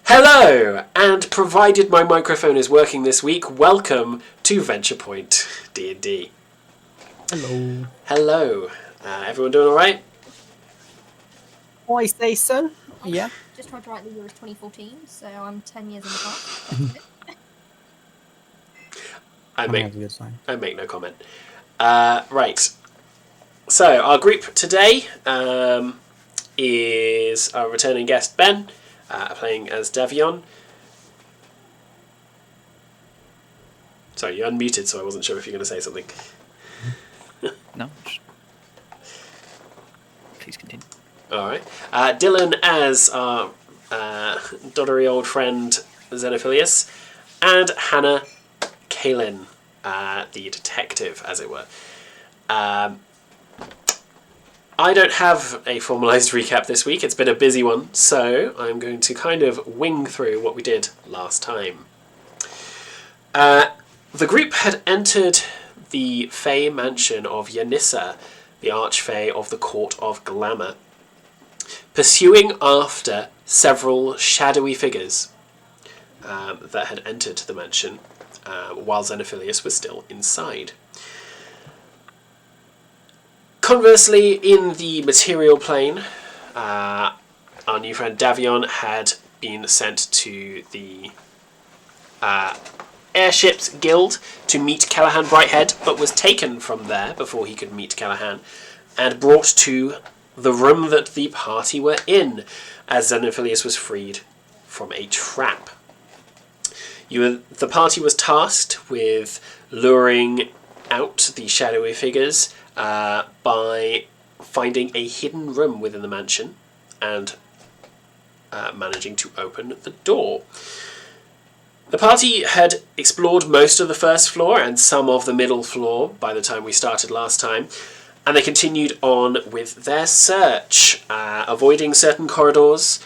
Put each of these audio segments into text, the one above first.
Hello, and provided my microphone is working this week, welcome to VenturePoint D&D. Hello. Hello. Everyone doing all right? I say so. Yeah. Just tried to write the year as 2014, so I'm 10 years in the past. I That's a good sign. make no comment. Right. So our group today is our returning guest Ben, playing as Davion. Sorry, you unmuted, so I wasn't sure if you were going to say something. No. Please continue. All right. Dylan as our doddery old friend Xenophilius, and Hannah Kalin, the detective, as it were. I don't have a formalised recap this week. It's been a busy one, so I'm going to kind of wing through what we did last time. The group had entered the Fey mansion of Yanissa, the Archfey of the Court of Glamour, pursuing after several shadowy figures that had entered the mansion while Xenophilius was still inside. Conversely, in the material plane, our new friend Davion had been sent to the Airships Guild to meet Callahan Brighthead, but was taken from there before he could meet Callahan, and brought to the room that the party were in, as Xenophilius was freed from a trap. The party was tasked with luring out the shadowy figures by finding a hidden room within the mansion and managing to open the door. The party had explored most of the first floor and some of the middle floor by the time we started last time, and they continued on with their search, avoiding certain corridors,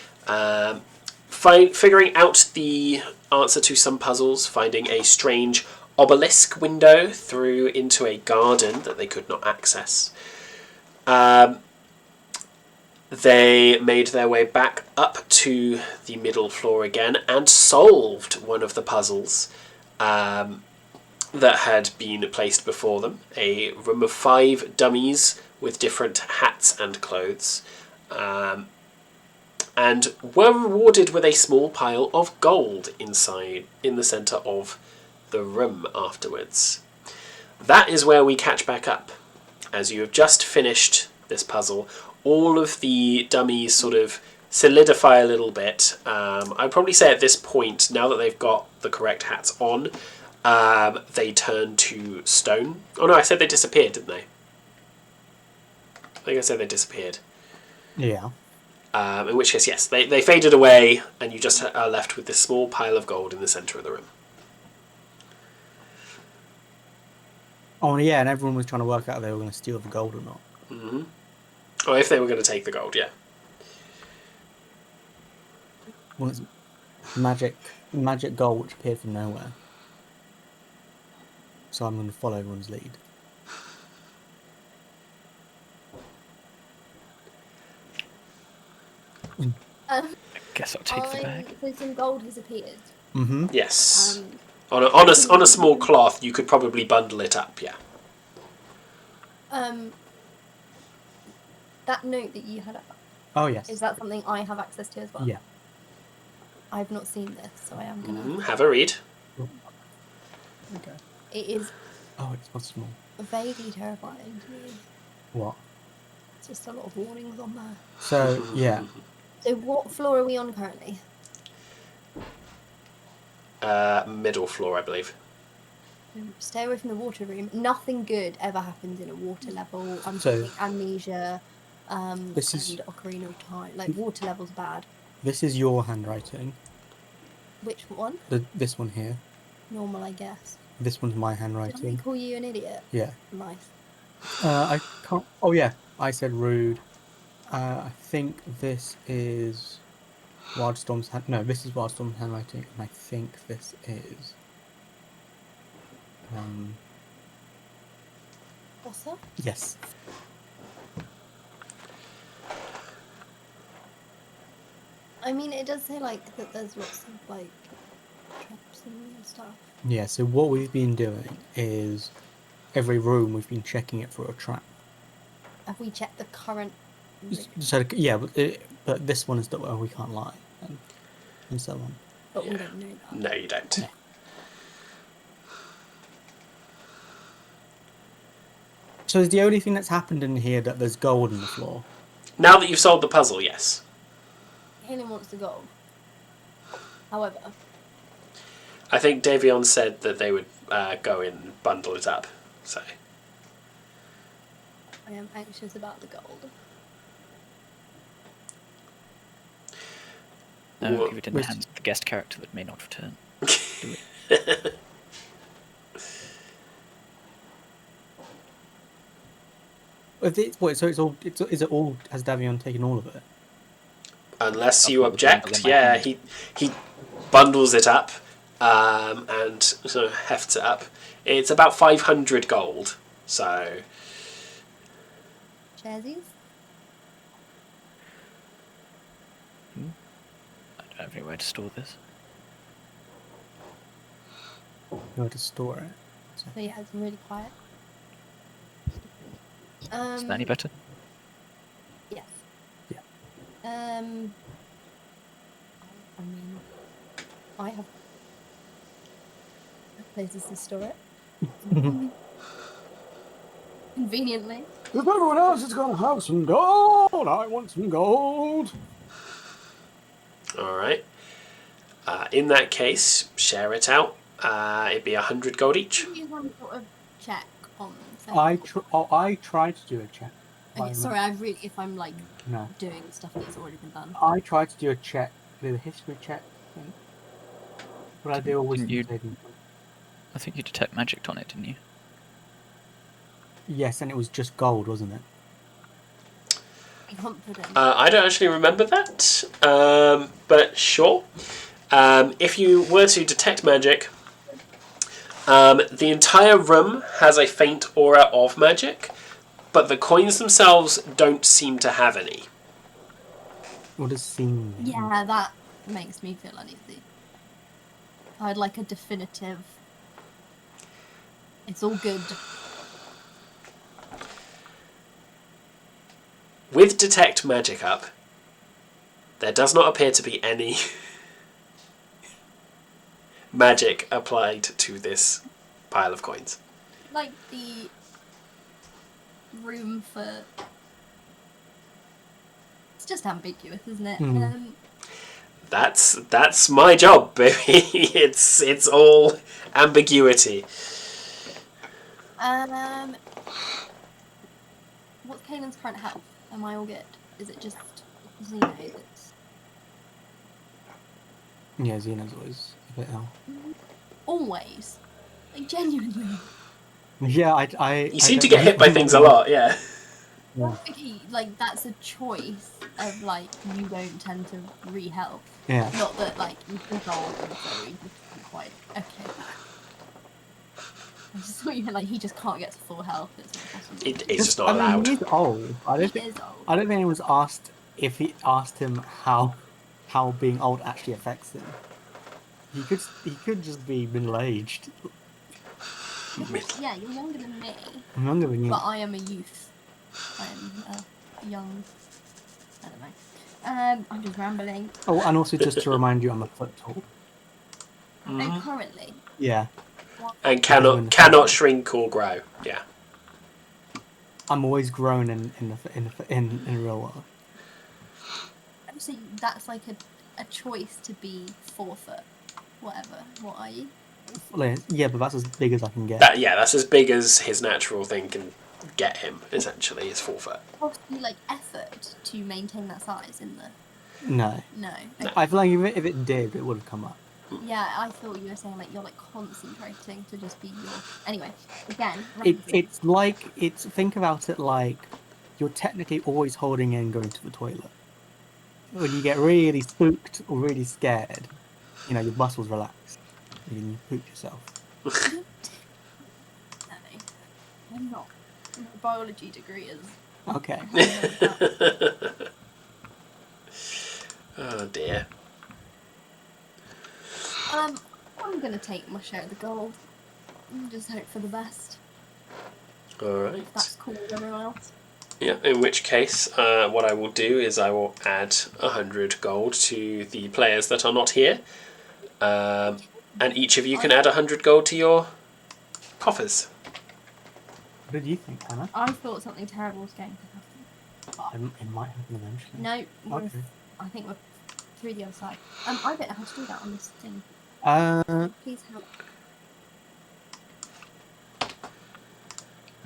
figuring out the answer to some puzzles, finding a strange obelisk window through into a garden that they could not access. They made their way back up to the middle floor again and solved one of the puzzles that had been placed before them. A room of 5 dummies with different hats and clothes, and were rewarded with a small pile of gold inside in the centre of the room afterwards. That is where we catch back up. As you have just finished this puzzle, all of the dummies sort of solidify a little bit. I'd probably say at this point, now that they've got the correct hats on, they turn to stone. Oh no, I said they disappeared, didn't they? I think I said they disappeared. Yeah. In which case, yes, they faded away, and you just are left with this small pile of gold in the centre of the room. Oh, yeah, and everyone was trying to work out if they were going to steal the gold or not. Mm-hmm. Or if they were going to take the gold, yeah. Well, it's magic gold which appeared from nowhere. So I'm going to follow everyone's lead. I guess I'll take the bag. So some gold has appeared. Mm-hmm. Yes. On a small cloth, you could probably bundle it up, yeah. That note that you had up, Oh, yes. is that something I have access to as well? Yeah. I've not seen this, so I am going to... Have a read. Okay. It is Oh, it's not small. vaguely terrifying to me. What? It's just a lot of warnings on there. So, yeah. So what floor are we on currently? Middle floor, I believe. Stay away from the water room. Nothing good ever happens in a water level. I'm So- thinking amnesia, This is- and ocarina of time. Like, water level's bad. This is your handwriting. Which one? This one here. Normal, I guess. This one's my Did I handwriting. call you an idiot? Yeah. Nice. I can't... Oh, yeah. I said rude. I think this is Wildstorm's No, this is Wildstorm's handwriting, and I think this is... What's that? I mean, it does say like that there's lots of like traps and stuff. Yeah, so what we've been doing is every room we've been checking it for a trap. Have we checked the current? So yeah, but this one is the one we can't lie, and so on. But we don't know that. No, you don't. Yeah. So is the only thing that's happened in here that there's gold on the floor? Now that you've solved the puzzle, yes. Helen wants the gold. However, I think Davion said that they would go in and bundle it up. So I am anxious about the gold. No, What- give it in the hands of the guest character that may not return. Do it. So it's all. Is it all? Has Davion taken all of it? unless I've you got the bundle object, in my yeah, hand. he bundles it up and sort of hefts it up. It's about 500 gold. So Sharesies? I don't have anywhere to store this. You have to store it. So yeah, it's really quiet. Is that any better? Yes. Yeah. I mean, I have places to store it. Conveniently. If everyone else is going to have some gold, I want some gold. all right. In that case, share it out. It'd be 100 gold each. Can you use one sort of check on? I tried to do a check. Okay, sorry, if I'm like No. doing stuff that's already been done. I tried to do a check, with a history check. I think. But I do a wisdom you- saving. I think you detect magic on it, didn't you? Yes, and it was just gold, wasn't it? Be confident. I don't actually remember that, but sure. If you were to detect magic, the entire room has a faint aura of magic, but the coins themselves don't seem to have any. What does seem? mean? Yeah, that makes me feel uneasy. I'd like a definitive. It's all good. With detect magic up, there does not appear to be any magic applied to this pile of coins. Like the room for. It's just ambiguous, isn't it? Mm. That's my job, baby. It's all ambiguity. What's Kanan's current health? Am I all good? Is it just Xeno that's Yeah, Xeno's always a bit ill. always? Like genuinely. Yeah, I. You seem to get hit by things a lot, yeah. Yeah. Okay, like that's a choice of like you don't tend to re-health. Yeah. Not that like you think old and so you just quite okay. I just thought you meant like he just can't get to full health. It's not possible. He's just not I mean, allowed. he's old. I don't He think. is old. I don't think anyone's asked if he asked him how being old actually affects him. He could just be middle-aged. Yeah, you're younger than me, I'm younger than you. but I am a youth. I am a young. I don't know. I'm just rambling. Oh, and also just to remind you, I'm a foot tall. Oh, currently. Yeah, And cannot shrink or grow. Yeah. I'm always grown in the real world. So that's like a choice to be 4 foot. Whatever. What are you? Like, yeah, but that's as big as I can get. That's as big as his natural thing can get him, essentially, is 4 foot. Possibly like effort to maintain that size in the. No, No. I feel like if it did, it would have come up. Yeah, I thought you were saying like you're like concentrating to just be your. Anyway, again. It's think about it like you're technically always holding in going to the toilet. When you get really spooked or really scared, your muscles relax. You poop yourself. No, I'm not. My biology degree is. Okay. Oh dear. I'm gonna take my share of the gold and just hope for the best. Alright. If that's cool with everyone else. Yeah, in which case, what I will do is I will add 100 gold to the players that are not here. And each of you can add 100 gold to your coffers. What did you think, Hannah? I thought something terrible was going to happen. It might happen eventually. No, Okay. I think we're through the other side. I don't know how to do that on this thing. Please help.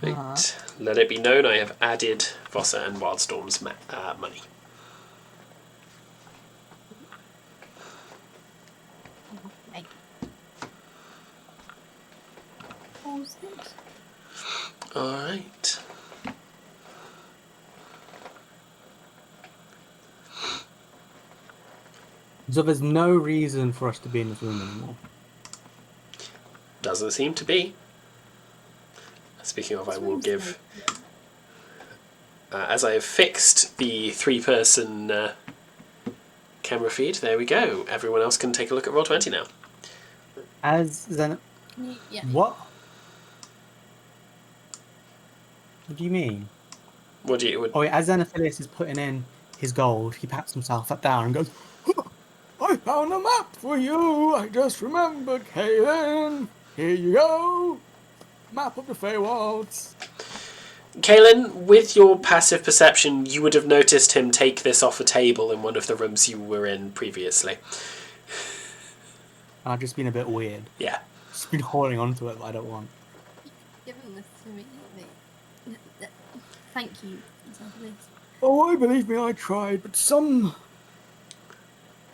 Right. Let it be known I have added Vossa and Wildstorm's money. Okay. Pause it. Alright. So there's no reason for us to be in this room anymore. Doesn't seem to be. Speaking of, I will give... as I have fixed the 3-person camera feed, there we go. Everyone else can take a look at Roll20 now. As then, Yeah. what? What do you mean? What do you... Oh, yeah, as Xenophilius is putting in his gold, he pats himself down and goes, I found a map for you. I just remembered, Kaelin. Here you go. Map of the Feywilds. Kaelin, with your passive perception, you would have noticed him take this off a table in one of the rooms you were in previously. I've just been a bit weird. Yeah. Just been holding on to it, but I don't want. Given this to me. Thank you. Oh, I believe me, I tried, but some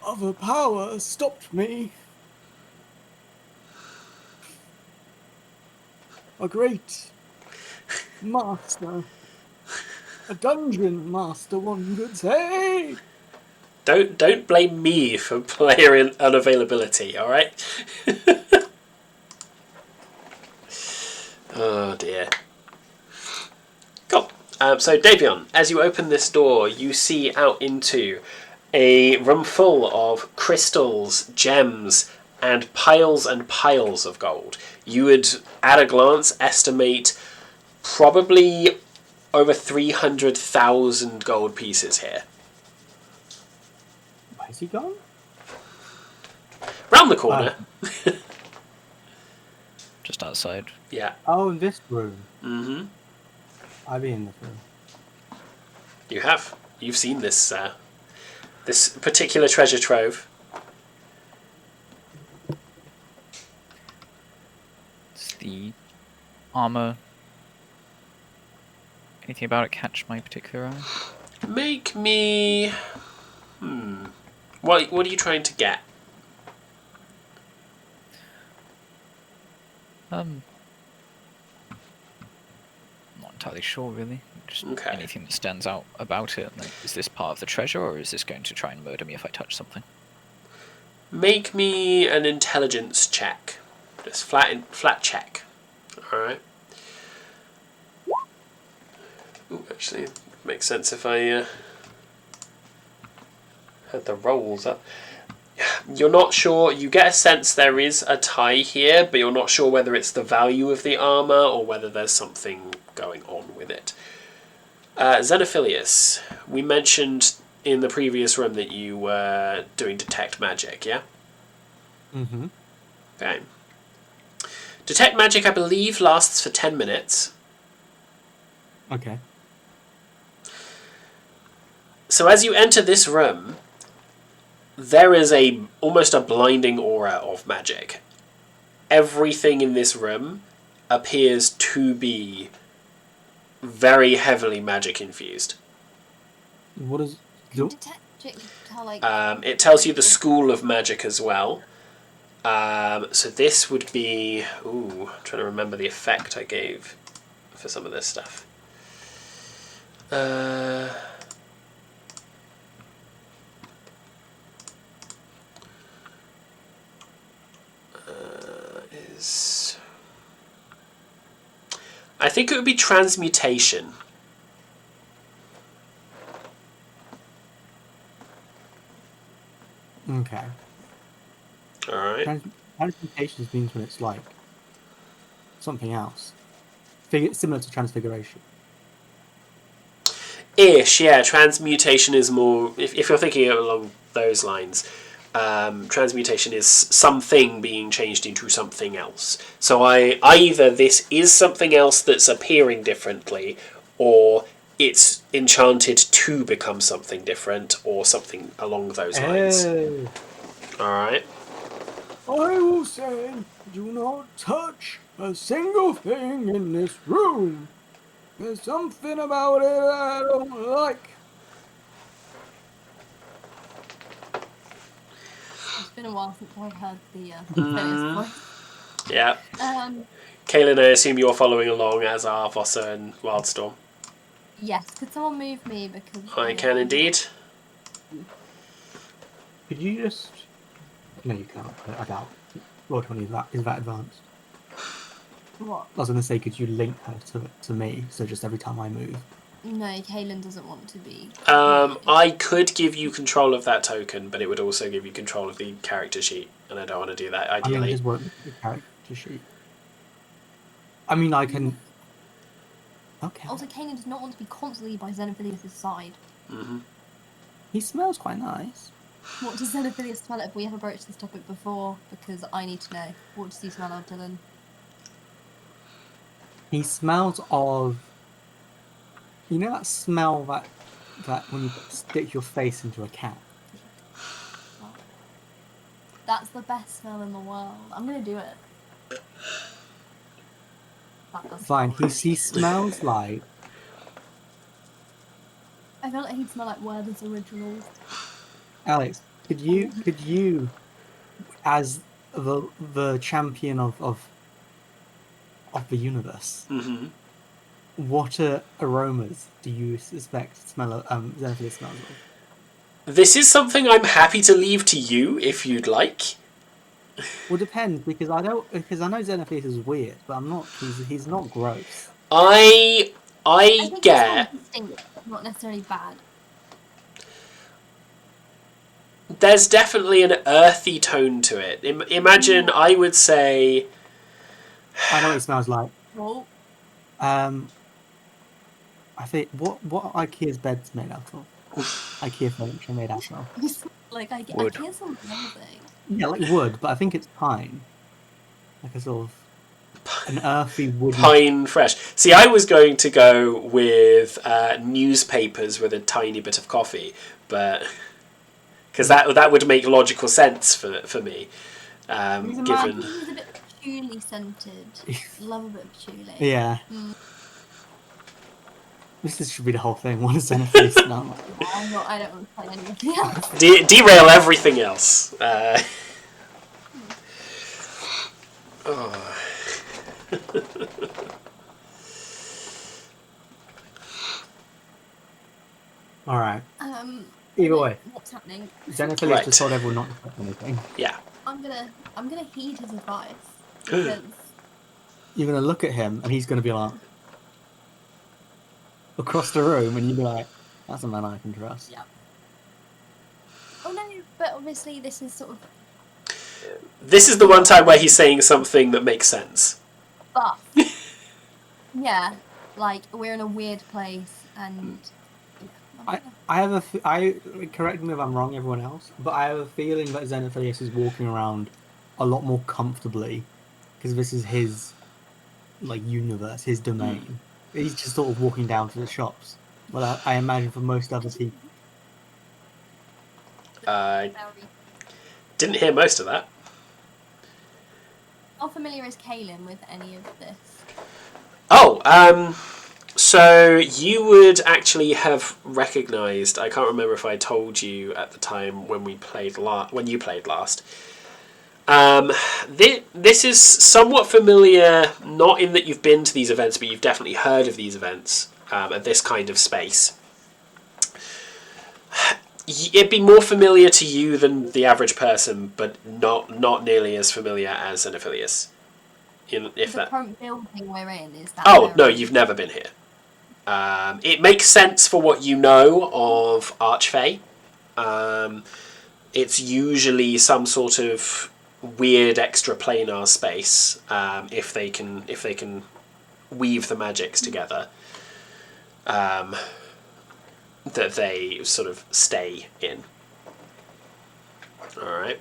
other power stopped me. A great master. A dungeon master, one could say. Don't blame me for player unavailability, alright? Oh dear. Cool. So Davion, as you open this door, you see out into a room full of crystals, gems, and piles of gold. You would, at a glance, estimate probably over 300,000 gold pieces here. Where is he gone? Round the corner. Just outside. Yeah. Oh, in this room. Mm-hmm. I'll be in this room. You have. You've seen this this particular treasure trove. Does the armor, anything about it catch my particular eye? Make me... What are you trying to get? I'm not entirely sure, really. Just Okay. anything that stands out about it. Like, is this part of the treasure, or is this going to try and murder me if I touch something? Make me an intelligence check. Just flat check. Alright. Ooh, actually, it makes sense if I had the rolls up. You're not sure. You get a sense there is a tie here, but you're not sure whether it's the value of the armor or whether there's something going on with it. Xenophilius, we mentioned in the previous room that you were doing detect magic, yeah? Mm-hmm. Okay. Detect magic, I believe, lasts for 10 minutes. Okay. So as you enter this room, there is almost a blinding aura of magic. Everything in this room appears to be very heavily magic infused. What is... It tells you the school of magic as well. So this would be... Ooh, I'm trying to remember the effect I gave for some of this stuff. I think it would be transmutation. Okay. Alright. Transmutation means when it's like something else. Similar to transfiguration. Ish, yeah. Transmutation is more... If you're thinking along those lines, transmutation is something being changed into something else. So either this is something else that's appearing differently, or it's enchanted to become something different, or something along those lines. Alright. I will say, do not touch a single thing in this room. There's something about it I don't like. It's been a while since I've heard the Aphelios voice. Yeah. Um, Kaelin, I assume you're following along, as are Vossa and Wildstorm. yes, could someone move me because I can indeed. Could you just... No, you can't. I doubt. Roll 20 is that advanced. What? I was going to say, could you link her to me, so just every time I move? No, Kaelin doesn't want to be. I could give you control of that token, but it would also give you control of the character sheet, and I don't want to do that, ideally. I mean, I just want the character sheet. I mean, I can... Okay. Also, Kaelin does not want to be constantly by Xenophilius' side. Mm-hmm. He smells quite nice. What does Xenophilius smell? If we have broached this topic before, because I need to know. What does he smell of, Dylan? He smells of... You know that smell that when you stick your face into a cat? That's the best smell in the world. I'm gonna do it. That does Fine, smell he smells like... I feel like he'd smell like Werther's Originals. Alex, could you, as the champion of the universe, Mm-hmm. what aromas do you suspect Xenophilius smells of? This is something I'm happy to leave to you, if you'd like. Well, depends, because I know Xenophilius is weird, but I'm not. He's not gross. I think get... It's distinct, not necessarily bad. There's definitely an earthy tone to it. Imagine, I would say... I know what it smells like. Well, I think what IKEA's bed's made out of. IKEA furniture made out of. like I Wood. hear some amazing. Yeah, like wood, but I think it's pine. Like a sort of an earthy wood. Pine fresh. See, I was going to go with newspapers with a tiny bit of coffee, but because that would make logical sense for me. Given He's a bit patchouli scented. Love a bit of patchouli. Yeah. This should be the whole thing. What does Xenophilius smell like? I don't want to play anything else. Derail everything else. Oh. All right. Either way. What's happening? Xenophilius Right. just told everyone not to touch anything. Yeah. I'm gonna heed his advice. Because You're gonna look at him, and he's gonna be like across the room, and you'd be like, "That's a man I can trust." yeah. Oh no, but obviously this is sort of This is the one time where he's saying something that makes sense. buff. Yeah, like we're in a weird place, and Correct me if I'm wrong, everyone else, but I have a feeling that Xenophilius is walking around a lot more comfortably because this is his universe, his domain. He's just sort of walking down to the shops. Well, I imagine for most other people. I didn't hear most of that. How familiar is Kaelin with any of this? Oh, so you would actually have recognised. I can't remember if I told you at the time when we played when you played last. This is somewhat familiar, not in that you've been to these events, but you've definitely heard of these events at this kind of space. It'd be more familiar to you than the average person, but not nearly as familiar as Xenophilius. The current building we're in is that. Oh no, you've never been here. It makes sense for what you know of Archfey. it's usually some sort of weird extraplanar space, if they can weave the magics together, that they sort of stay in. All right.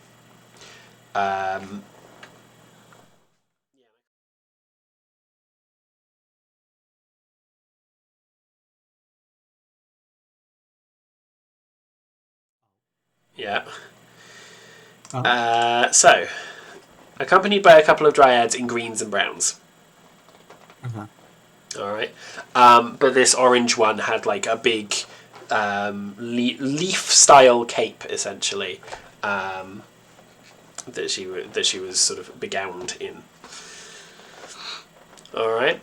Yeah. Oh. So, accompanied by a couple of dryads in greens and browns. Uh-huh. All right. But this orange one had like a big leaf-style cape, essentially, that she was sort of begowned in. All right.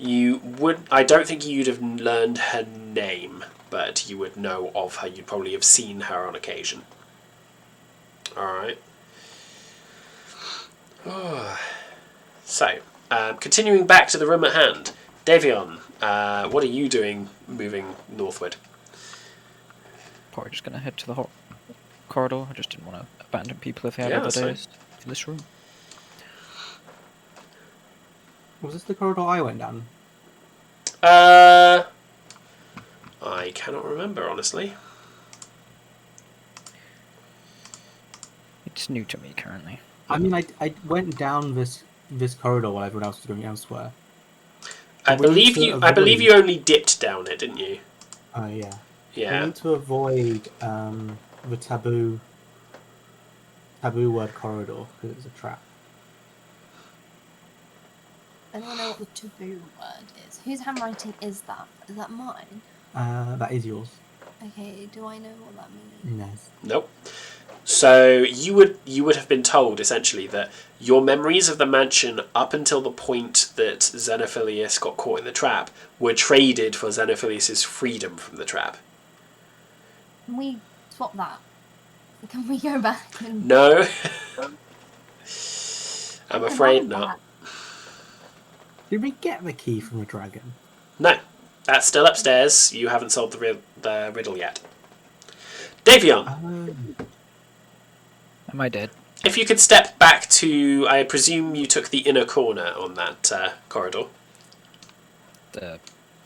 I don't think you'd have learned her name, but you would know of her. You'd probably have seen her on occasion. All right. So, continuing back to the room at hand, Davion, what are you doing moving northward? Probably just going to head to the corridor. I just didn't want to abandon people if they had Yeah, other that's fine. days in this room. Was this the corridor I went down? I cannot remember, honestly. It's new to me currently. I mean, I went down this corridor while everyone else was going elsewhere. I We need believe to I believe avoid- you only dipped down it, didn't you? Oh yeah. We Yeah. need to avoid the taboo word corridor because it's a trap. Anyone know what the taboo word is? Whose handwriting is that? Is that mine? That is yours. Okay, do I know what that means? No. Nope. So you would have been told essentially that your memories of the mansion up until the point that Xenophilius got caught in the trap were traded for Xenophilius's freedom from the trap. Can we swap that? Can we go back and... No. I'm Can afraid I not. back? Did we get the key from the dragon? No. That's still upstairs. You haven't solved the riddle yet. Davion, Am I dead? if you could step back to... I presume you took the inner corner on that corridor.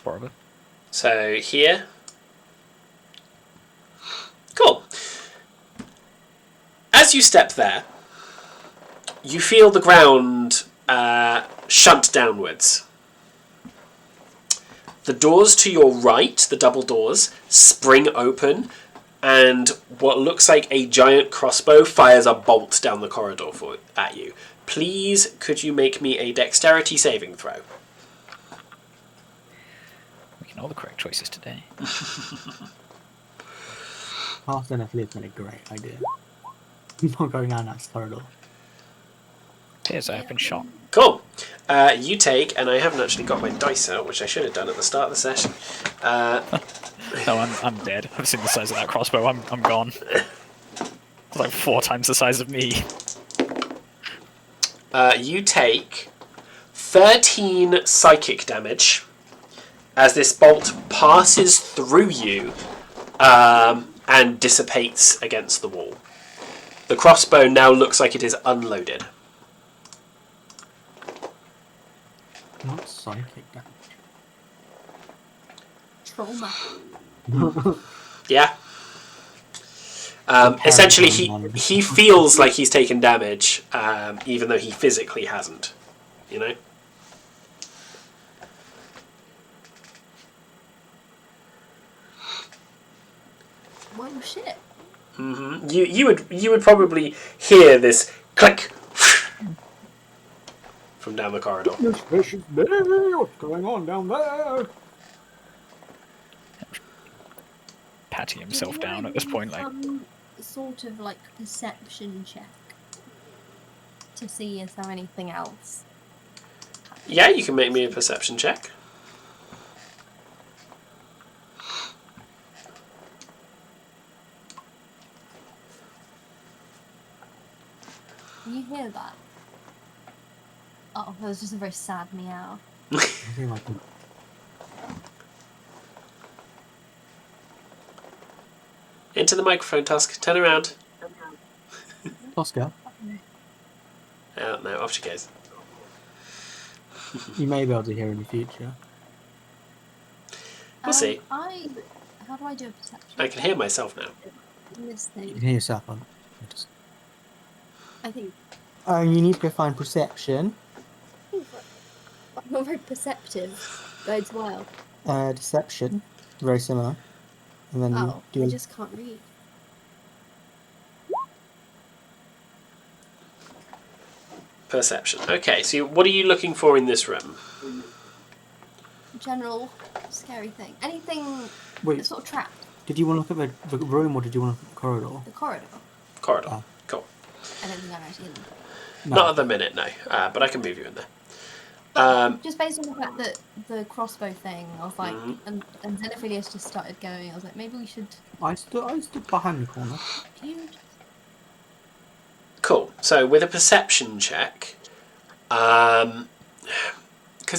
Probably. So here. Cool. As you step there, you feel the ground shunt downwards. The doors to your right, the double doors, spring open, and what looks like a giant crossbow fires a bolt down the corridor at you. Please, could you make me a dexterity saving throw? Making all the correct choices today. Half Xenophilius been a great idea. Not going down that corridor. Here's I have been shot. Cool. You take, and I haven't actually got my dice out, which I should have done at the start of the session. No, I'm dead. I've seen the size of that crossbow. I'm gone. It's like 4 times the size of me. You take 13 psychic damage as this bolt passes through you and dissipates against the wall. The crossbow now looks like it is unloaded. Not psychic damage. Trauma. Yeah. Essentially, he feels like he's taken damage, even though he physically hasn't. You know? Whoa, shit. Mm-hmm. You would probably hear this click from down the corridor. What's going on down there? Patting himself down at this point, like... Sort of like perception check to see is there anything else. Yeah, you can make me a perception check. You hear that? Oh, that was just a very sad meow. Into the microphone, Tusk. Turn around. Oscar, Oh, no, off she goes. you may be able to hear in the future. We'll see. How do I do a perception? I can hear myself now. In this You thing. can hear yourself on. I think You need to go find perception, I'm not very perceptive. Bodes well. deception, very similar, and then Oh, you I do. just can't read. Perception. Okay, so what are you looking for in this room? General scary thing. Anything Wait, sort of trapped. did you want to look at the room or did you want to look at the corridor? The corridor. Corridor. Oh. Cool. I don't think I'm actually in there. No. Not at the minute, no. But I can move you in there. But just based on the fact that the crossbow thing, I was like, Mhm. and Xenophilius just started going. I was like, maybe we should. I stood behind the corner. You Cool. So with a perception check, because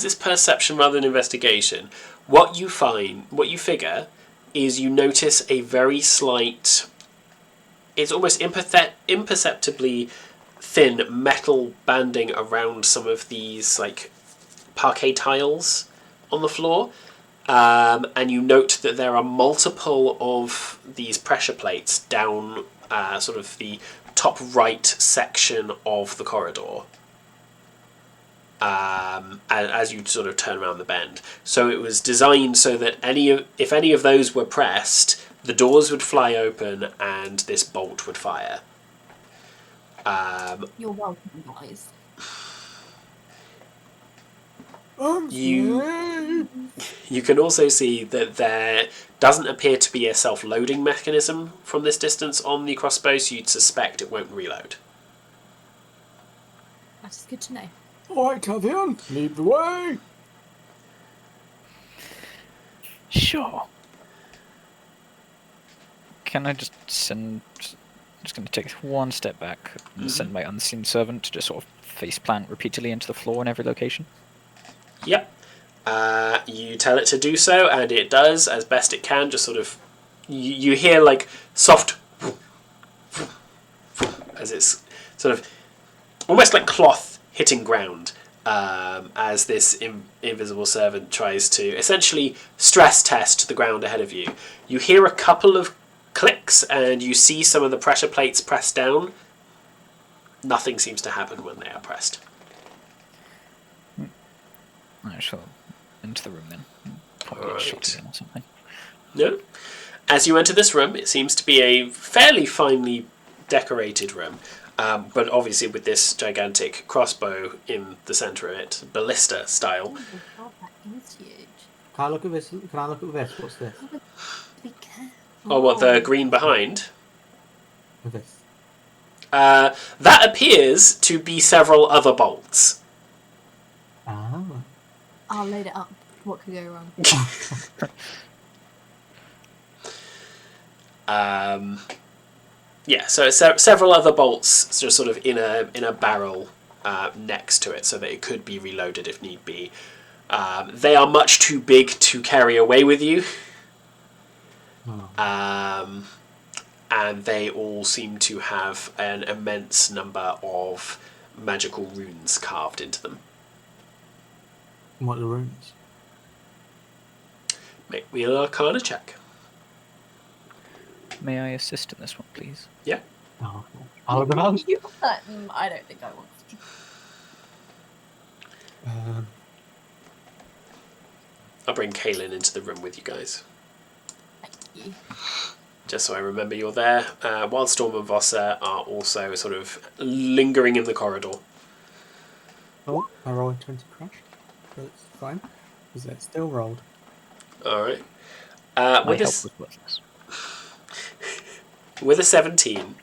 it's perception rather than investigation, what you figure, is you notice a very slight, it's almost imperceptibly thin metal banding around some of these like parquet tiles on the floor. And you note that there are multiple of these pressure plates down sort of the top right section of the corridor. As you sort of turn around the bend. So it was designed so that if any of those were pressed, the doors would fly open and this bolt would fire. You're welcome, guys. You can also see that there doesn't appear to be a self-loading mechanism from this distance on the crossbow, so you'd suspect it won't reload. That's good to know. Alright, Davion, lead the way. Sure. Can I just send... Just going to take one step back and send my unseen servant to just sort of face plant repeatedly into the floor in every location? Yep. You tell it to do so, and it does as best it can. Just sort of, you hear like soft as it's sort of almost like cloth hitting ground as this invisible servant tries to essentially stress test the ground ahead of you. You hear a couple of clicks, and you see some of the pressure plates pressed down. Nothing seems to happen when they are pressed. I shall into the room then. Probably Alright. shotgun or something. No. As you enter this room, it seems to be a fairly finely decorated room, but obviously with this gigantic crossbow in the centre of it, ballista style. Oh my god, that is huge. Can I look at this? What's this? Be careful. Oh, what, the green behind? With this. That appears to be several other bolts. Ah. I'll load it up. What could go wrong? Yeah, so several other bolts just sort of in a barrel next to it, so that it could be reloaded if need be. They are much too big to carry away with you. Oh. And they all seem to have an immense number of magical runes carved into them. What are the runes? Make me an Arcana check. May I assist in this one, please? Yeah. Oh, I don't know. I don't think I want to. I'll bring Kaylin into the room with you guys, Thank you. just so I remember you're there. While Storm and Vossa are also sort of lingering in the corridor. Oh, I rolled 20 crash. That's fine. Because it still rolled. Alright. My With help this, was worthless. with a 17,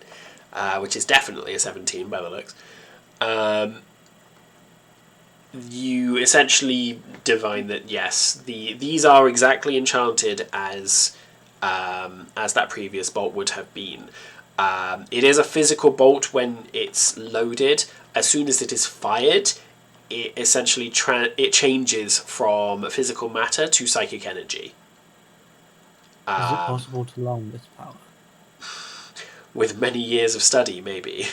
which is definitely a 17 by the looks, you essentially divine that yes, these are exactly enchanted as that previous bolt would have been. It is a physical bolt when it's loaded. As soon as it is fired, it essentially it changes from physical matter to psychic energy. Is it possible to loan this power? with many years of study, maybe.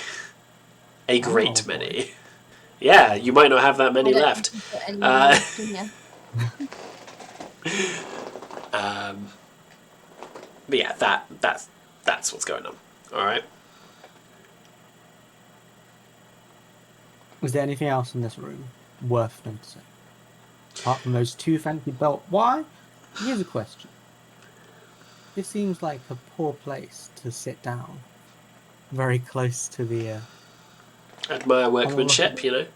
A great Oh, boy. many. Yeah, you might not have that many I don't left. think you've got any more left, do you? But yeah, that's what's going on. All right. Was there anything else in this room worth noticing? Apart from those two fancy belt. Why? Here's a question. This seems like a poor place to sit down. Very close to the. Admire look workmanship, at- you know.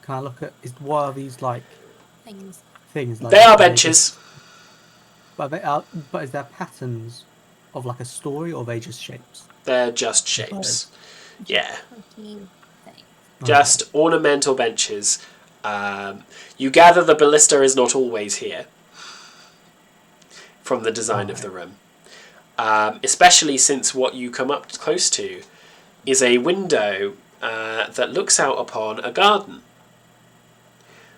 Can I look at? What are these like Things. things? Like, They are benches. But is there patterns of like a story, or are they just shapes? They're just shapes. Yeah. Protein thing. Just ornamental benches. You gather the ballista is not always here from the design of the room. Especially since what you come up close to is a window that looks out upon a garden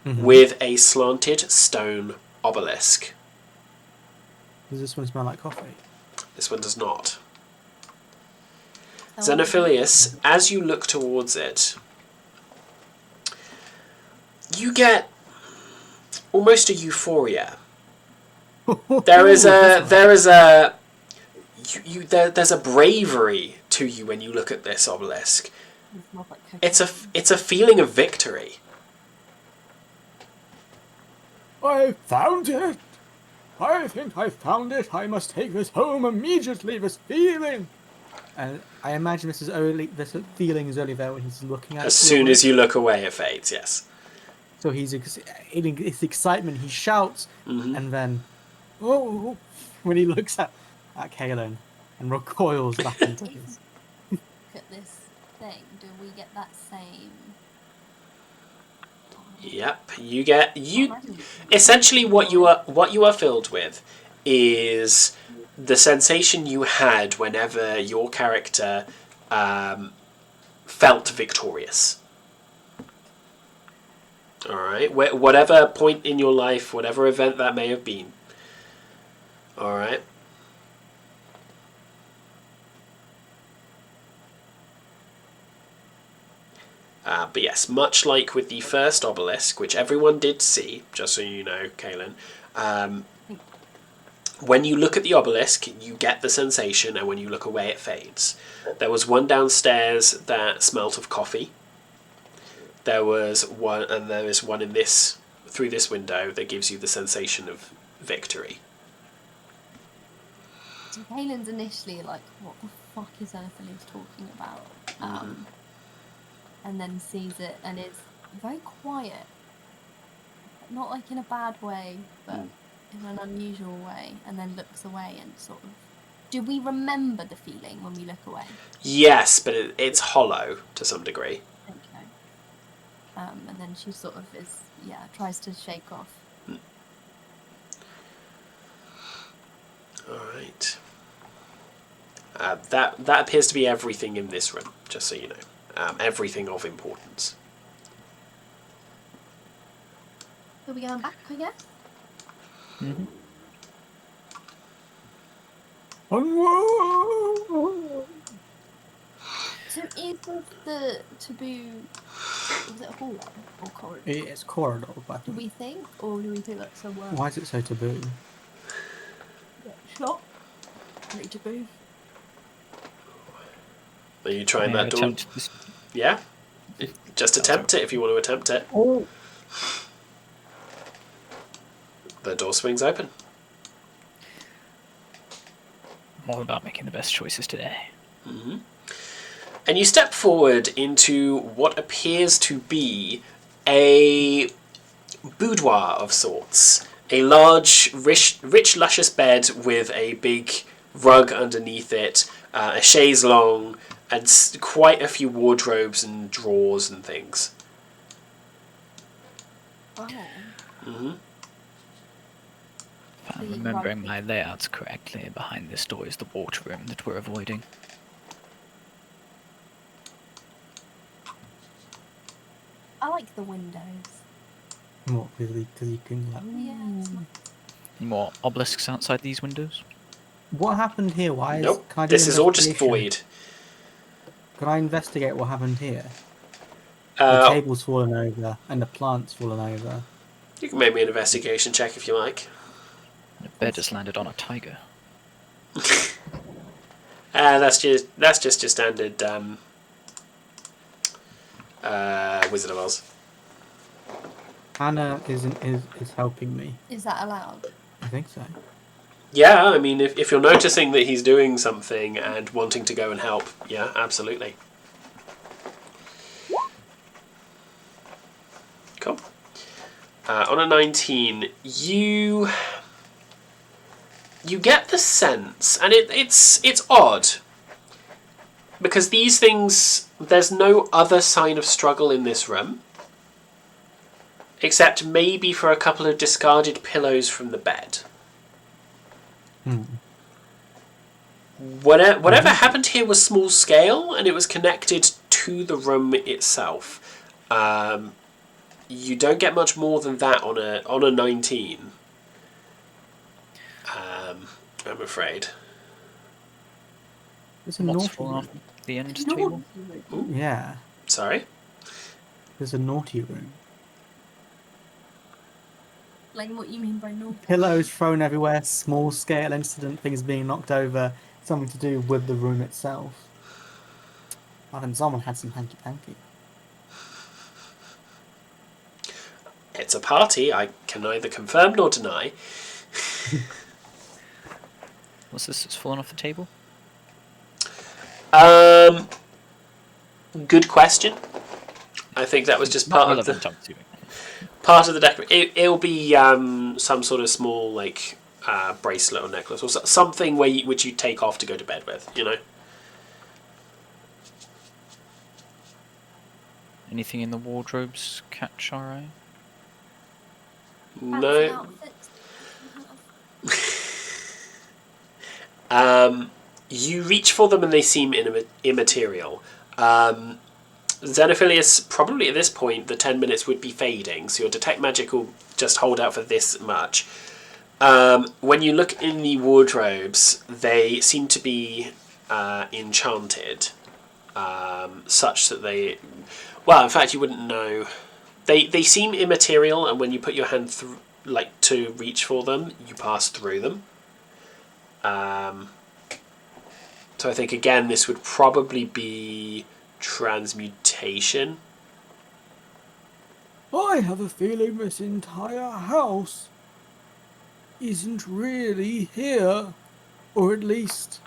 with a slanted stone obelisk. Does this one smell like coffee? This one does not. Oh, Xenophilius, as you look towards it, you get almost a euphoria. There's a bravery to you when you look at this obelisk. it smells like coconut. It's a feeling of victory. I found it! I think I found it. I must take this home immediately. This feeling. And I imagine this feeling is only there when he's looking at it. As soon as you look away, it fades. Yes. So it's excitement. He shouts, and then, when he looks at Kaelin and recoils back into his. Look at this thing. Do we get that same? Yep. Essentially what you are filled with is the sensation you had whenever your character felt victorious. All right, whatever point in your life, whatever event that may have been. All right. But yes, much like with the first obelisk, which everyone did see, just so you know, Kaelin, when you look at the obelisk, you get the sensation, and when you look away, it fades. There was one downstairs that smelt of coffee. There was one, and there is one through this window that gives you the sensation of victory. So Kaelin's initially like, what the fuck is Xenophilius talking about? And then sees it and is very quiet. Not like in a bad way, but in an unusual way, and then looks away and sort of... Do we remember the feeling when we look away? Yes, but it's hollow to some degree. Okay. And then she sort of tries to shake off. All right. That appears to be everything in this room, just so you know. Everything of importance. Are we going back, I guess? So is the taboo... Was it a hallway or corridor? It's corridor, but Do we think? Or do we think that's a word? why is it so taboo? Shot? Pretty taboo. Are you trying that door? Attempt this. Yeah? Just attempt it if you want to attempt it. Oh. The door swings open. I'm all about making the best choices today. And you step forward into what appears to be a boudoir of sorts. A large, rich, luscious bed with a big rug underneath it, a chaise longue, and quite a few wardrobes and drawers and things. Oh. If I'm remembering my layouts correctly, behind this door is the water room that we're avoiding. I like the windows. What, really? Because you can, like... Yeah. More obelisks outside these windows? What happened here? Why is... Nope. Can I do This is all just investigation? void. Can I investigate what happened here? The table's fallen over and the plant's fallen over. You can make me an investigation check if you like. The bear just landed on a tiger. That's just your standard Wizard of Oz. Hannah is helping me. Is that allowed? I think so. Yeah, I mean, if you're noticing that he's doing something and wanting to go and help, yeah, absolutely. Cool. On a 19, you get the sense, and it's odd, because these things, there's no other sign of struggle in this room, except maybe for a couple of discarded pillows from the bed. Whatever happened here was small scale, and it was connected to the room itself. You don't get much more than that on a 19. I'm afraid. There's a What's naughty fallen off room. the end table? Ooh, Yeah, sorry. there's a naughty room. Like what you mean by naughty? Pillows thrown everywhere, small scale incident, things being knocked over, something to do with the room itself. I think someone had some hanky panky. It's a party. I can neither confirm nor deny. What's this that's fallen off the table? Good question. I think that was just part of Relevant, the I'm assuming. part of the deck. It'll be some sort of small like bracelet or necklace or something which you take off to go to bed with. You know. Anything in the wardrobes catch our eye? Fancy No. outfits? You reach for them and they seem immaterial. Xenophilius, probably at this point, the 10 minutes would be fading, so your detect magic will just hold out for this much. When you look in the wardrobes, they seem to be enchanted, such that they... Well, in fact, you wouldn't know. They seem immaterial, and when you put your hand through, like to reach for them, you pass through them. So I think again, this would probably be transmutation. I have a feeling this entire house isn't really here, or at least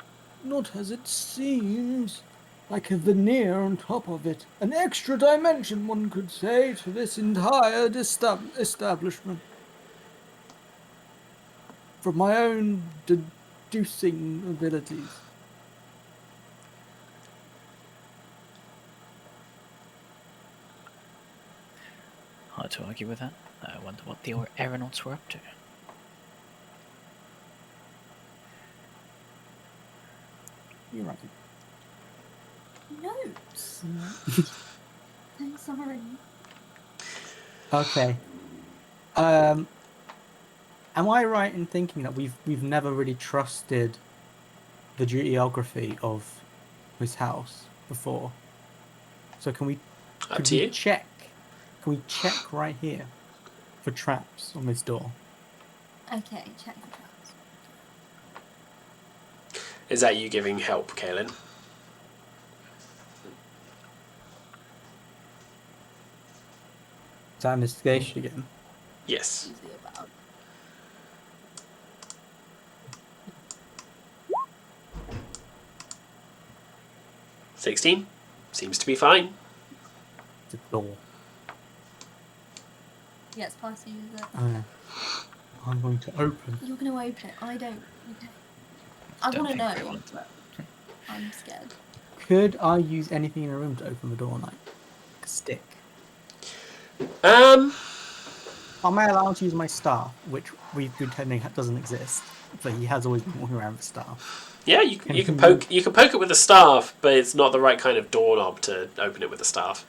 not as it seems. Like a veneer on top of it, an extra dimension, one could say, to this entire establishment. From my own deducing abilities. Hard to argue with that. I wonder what the aeronauts were up to. You're right. Notes. I'm sorry. Okay. Am I right in thinking that we've never really trusted the geography of this house before? So can we Up to you. check? Can we check right here for traps on this door? Okay, check the traps. Is that you giving help, Kaelin? Is that investigation again? Yes. Usually about. $16 seems to be fine. It's a door. Yeah, it's past you, is it? I'm going to open. You're going to open it. I don't. I Don't want to think we know, want but I'm scared. Could I use anything in the room to open the door, like a stick? Um, Am I allowed to use my staff, which we've been pretending doesn't exist, but he has always been walking around with staff? yeah, you can poke it with a staff, but it's not the right kind of doorknob to open it with a staff.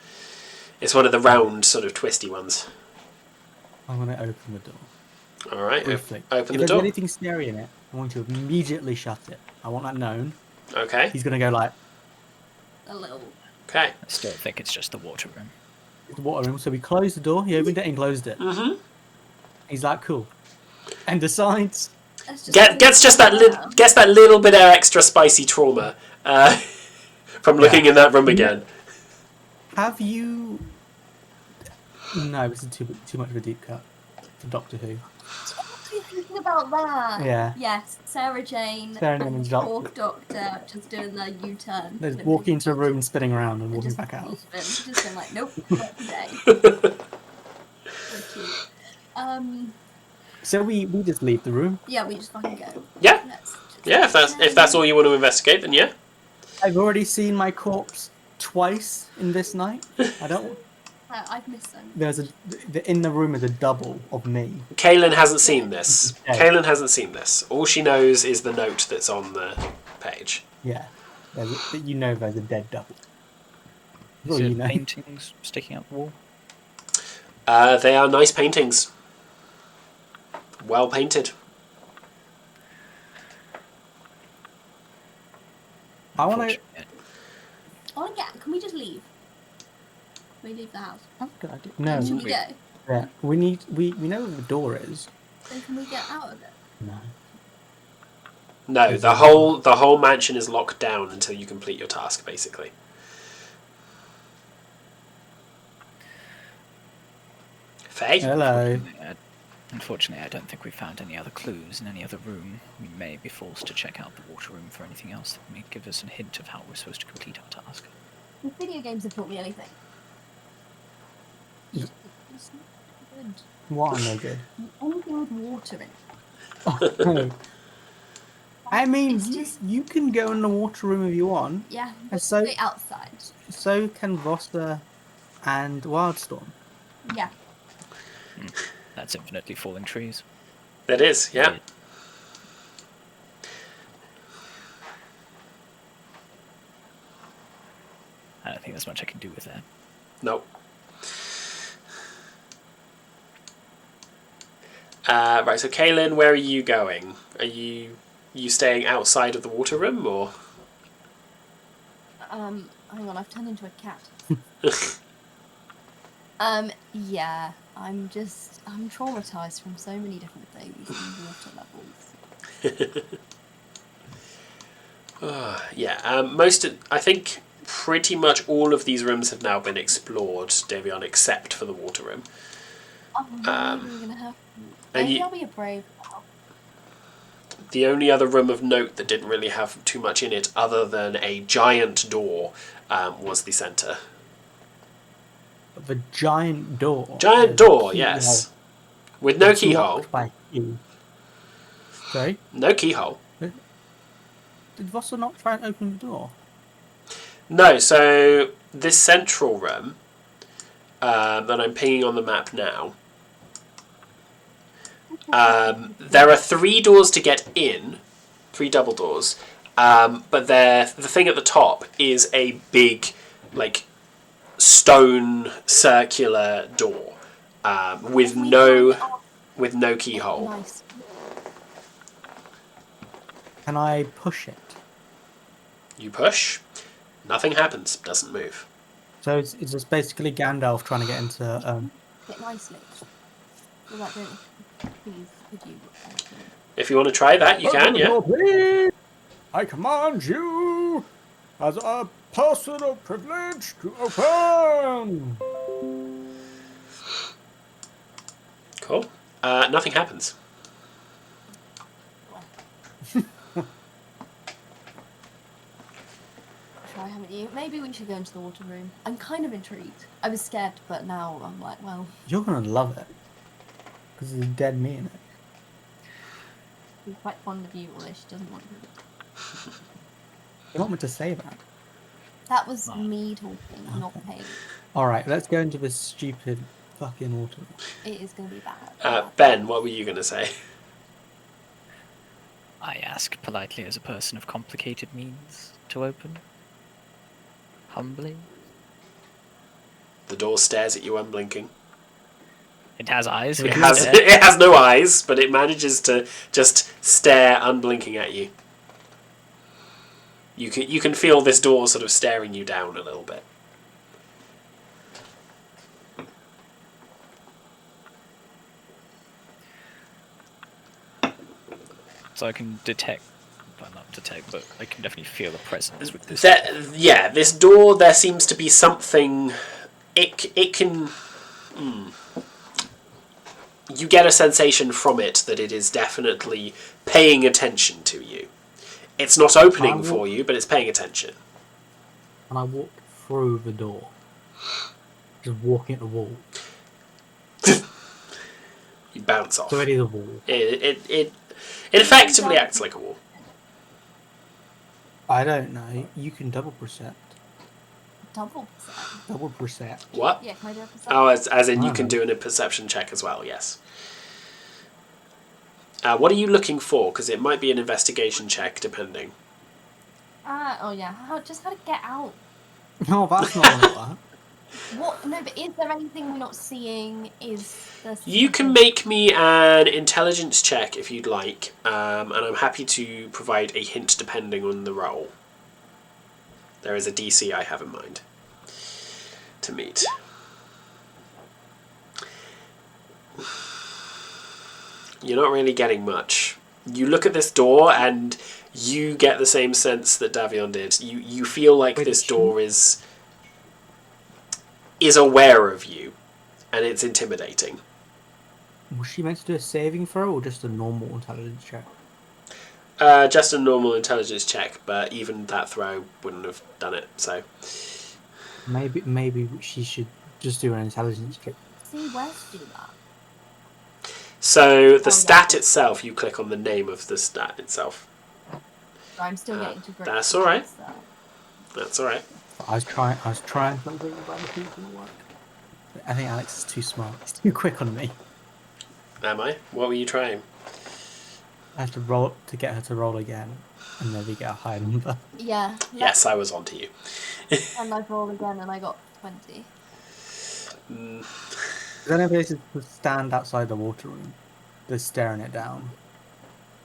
It's one of the round, sort of twisty ones. I'm going to open the door. All right, Briefly. open If the there's door. anything scary in it, I want to immediately shut it. I want that known. Okay. He's going to go like, A little. Okay. I still think it's just the water room. the water room. So we closed the door. He opened it and closed it. Mm-hmm. He's like, cool. And decides, Let's just Gets that little bit of extra spicy trauma from looking in that room again. have you... No, this is too much of a deep cut for Doctor Who. Thinking about that. Yeah. Yes, Sarah Jane Sarah Jane and and the Doctor. Hawk Doctor just doing their U-turn. They're walking into a room and spinning around and walking Just back out. leaving. Just been like, nope, not today. So cute. So we just leave the room. Yeah, we just fucking go. Yeah. Let's just Yeah, if that's all you want to investigate, then yeah. I've already seen my corpse twice in this night. I don't... I've missed them. In the room is a double of me. Kaylin hasn't seen this. Okay. Kaylin hasn't seen this. All she knows is the note that's on the page. Yeah. There's a dead double. Is Well, there you know. paintings sticking out the wall? They are nice paintings. Well painted. I want to... Unfortunately, Can we just leave? Can we leave the house? That's a good idea. No. Should we go? Yeah. We know where the door is. Then can we get out of it? No. No, the whole mansion is locked down until you complete your task, basically. Faye? Hello. Unfortunately, I don't think we found any other clues in any other room. We may be forced to check out the water room for anything else that may give us a hint of how we're supposed to complete our task. If video games have taught me anything. Yeah. It's not good. What are no good? Anything with water in it. Oh. I mean, It's just- you can go in the water room if you want. Yeah, And but so- stay outside. So can Voster and Wildstorm. Yeah. That's infinitely falling trees. That is, yeah. I don't think there's much I can do with that. Nope. Right, so Kaylin, where are you going? Are you staying outside of the water room, or...? Hang on, I've turned into a cat. Yeah, I'm traumatized from so many different things and water levels. Yeah, I think pretty much all of these rooms have now been explored, Davion, except for the water room. Oh, maybe we're gonna have. and Maybe you- I'll be a brave. The only other room of note that didn't really have too much in it, other than a giant door, was the centre. The giant door. Giant There's a door, keyhole. yes. With no It's keyhole. locked by key. Sorry? No keyhole. Did Voster not try and open the door? No, so this central room that I'm pinging on the map now, there are 3 doors to get in, 3 double doors, but the thing at the top is a big, like, stone circular door with no keyhole. Nice. Can I push it? You push, nothing happens, doesn't move. So it's just basically Gandalf trying to get into... Get nicely. Well, that don't. Please, could you? If you want to try that, you can, yeah. Please! I command you, as a person of privilege, to open! Cool. Nothing happens. Try, haven't you? Maybe we should go into the water room. I'm kind of intrigued. I was scared, but now I'm like, well, You're gonna love it. Because there's dead me in it. I'm quite fond of you, although she doesn't want me. You want me to say that? That was me talking, not Paige. Alright, let's go into this stupid fucking water room. It is going to be bad. Ben, what were you going to say? I ask politely as a person of complicated means to open. Humbly. The door stares at you unblinking. It has eyes. It has no eyes, but it manages to just stare unblinking at you. You can feel this door sort of staring you down a little bit. So I can detect, well, not detect, but I can definitely feel the presence with this. This door, there seems to be something. It can. You get a sensation from it that it is definitely paying attention to you. It's not opening for you, but it's paying attention. And I walk through the door, just walking at the wall. You bounce off. So it is a wall. It effectively acts like a wall. I don't know. You can double percept. Double percent. Double percept. What? Yeah, can I do a perception? Oh, as in you Oh. can do a perception check as well, yes. What are you looking for? Because it might be an investigation check, depending. Oh yeah. Just how to get out. No, that's not what. What? No, but is there anything we're not seeing? Is there? You can make me an intelligence check if you'd like, and I'm happy to provide a hint depending on the roll. There is a DC I have in mind to meet. You're not really getting much. You look at this door and you get the same sense that Davion did. You feel like this door is aware of you, and it's intimidating. Was she meant to do a saving throw or just a normal intelligence check? Just a normal intelligence check, but even that throw wouldn't have done it, so... Maybe she should just do an intelligence check. See where to do that. So the stat itself, you click on the name of the stat itself. So I'm still getting to grips. That's with alright. this, so. That's alright. I was trying something about the people at work. I think Alex is too smart. He's too quick on me. Am I? What were you trying? I have to roll to get her to roll again, and then we get a high number. Yeah. Yes, I was on to you. And I've rolled again and I got 20. Is there any places to stand outside the water room? Just staring it down.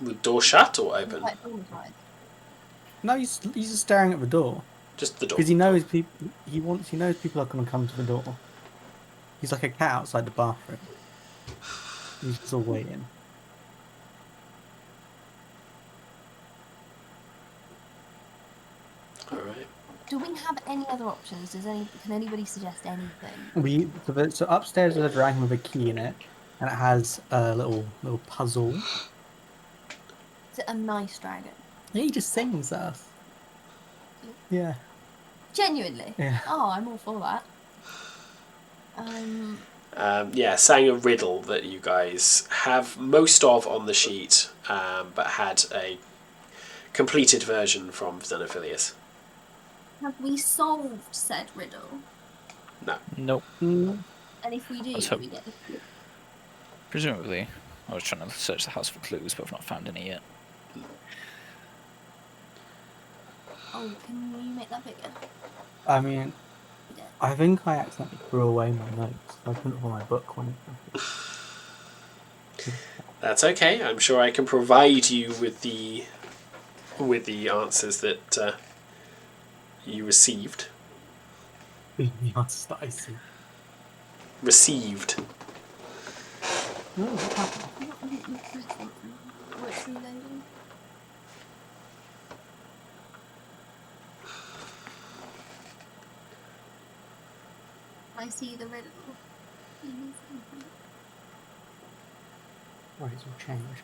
The door shut or open? Quite traumatized. No, he's just staring at the door Just the door. because he knows people. He knows people are going to come to the door. He's like a cat outside the bathroom. He's just all waiting. Alright. Do we have any other options? Can anybody suggest anything? So upstairs there's a dragon with a key in it, and it has a little puzzle. Is it a nice dragon? Yeah, he just sings at us. Yeah. Genuinely? Yeah. Oh, I'm all for that. Yeah, sang a riddle that you guys have most of on the sheet, but had a completed version from Xenophilius. Have we solved said riddle? No. Nope. And if we do, Let's do hope. we get the clue? Presumably. I was trying to search the house for clues, but I've not found any yet. Oh, can you make that bigger? I mean, I think I accidentally threw away my notes. I couldn't find my book when it. That's okay. I'm sure I can provide you with the answers that you received. The answers that I see. Received. No, what happened? What's reloading? I see the riddle. Right, it's all changed.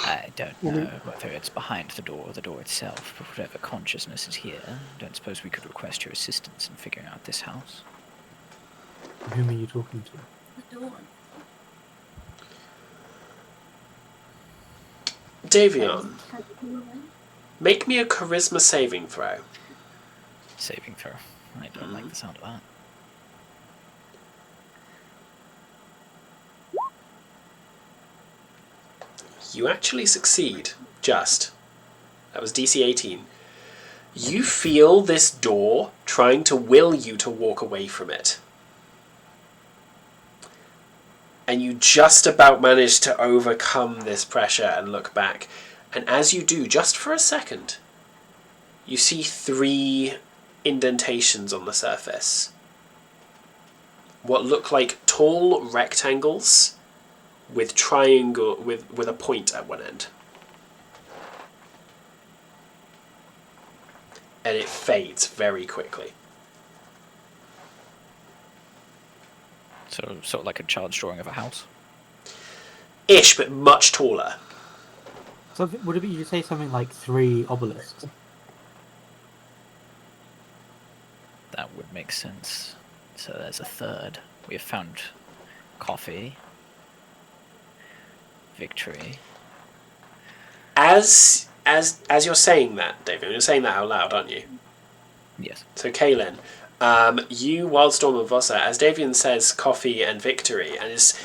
I don't know whether it's behind the door or the door itself, but whatever consciousness is here, I don't suppose we could request your assistance in figuring out this house. Whom are you talking to? The door. Davion, make me a charisma saving throw. Saving throw. I don't like the sound of that. You actually succeed. Just. That was DC 18. You feel this door trying to will you to walk away from it. and you just about manage to overcome this pressure and look back. And as you do, just for a second, you see 3 indentations on the surface. What look like tall rectangles with triangle with a point at one end. And it fades very quickly. So, sort of like a child's drawing of a house. Ish, but much taller. So would it be, you say something like 3 obelisks? That would make sense. So there's a third. We have found coffee, victory. As you're saying that, David, you're saying that out loud, aren't you? Yes. So, Kaylin, you, Wildstorm and Vossa, as Davion says coffee and victory, and is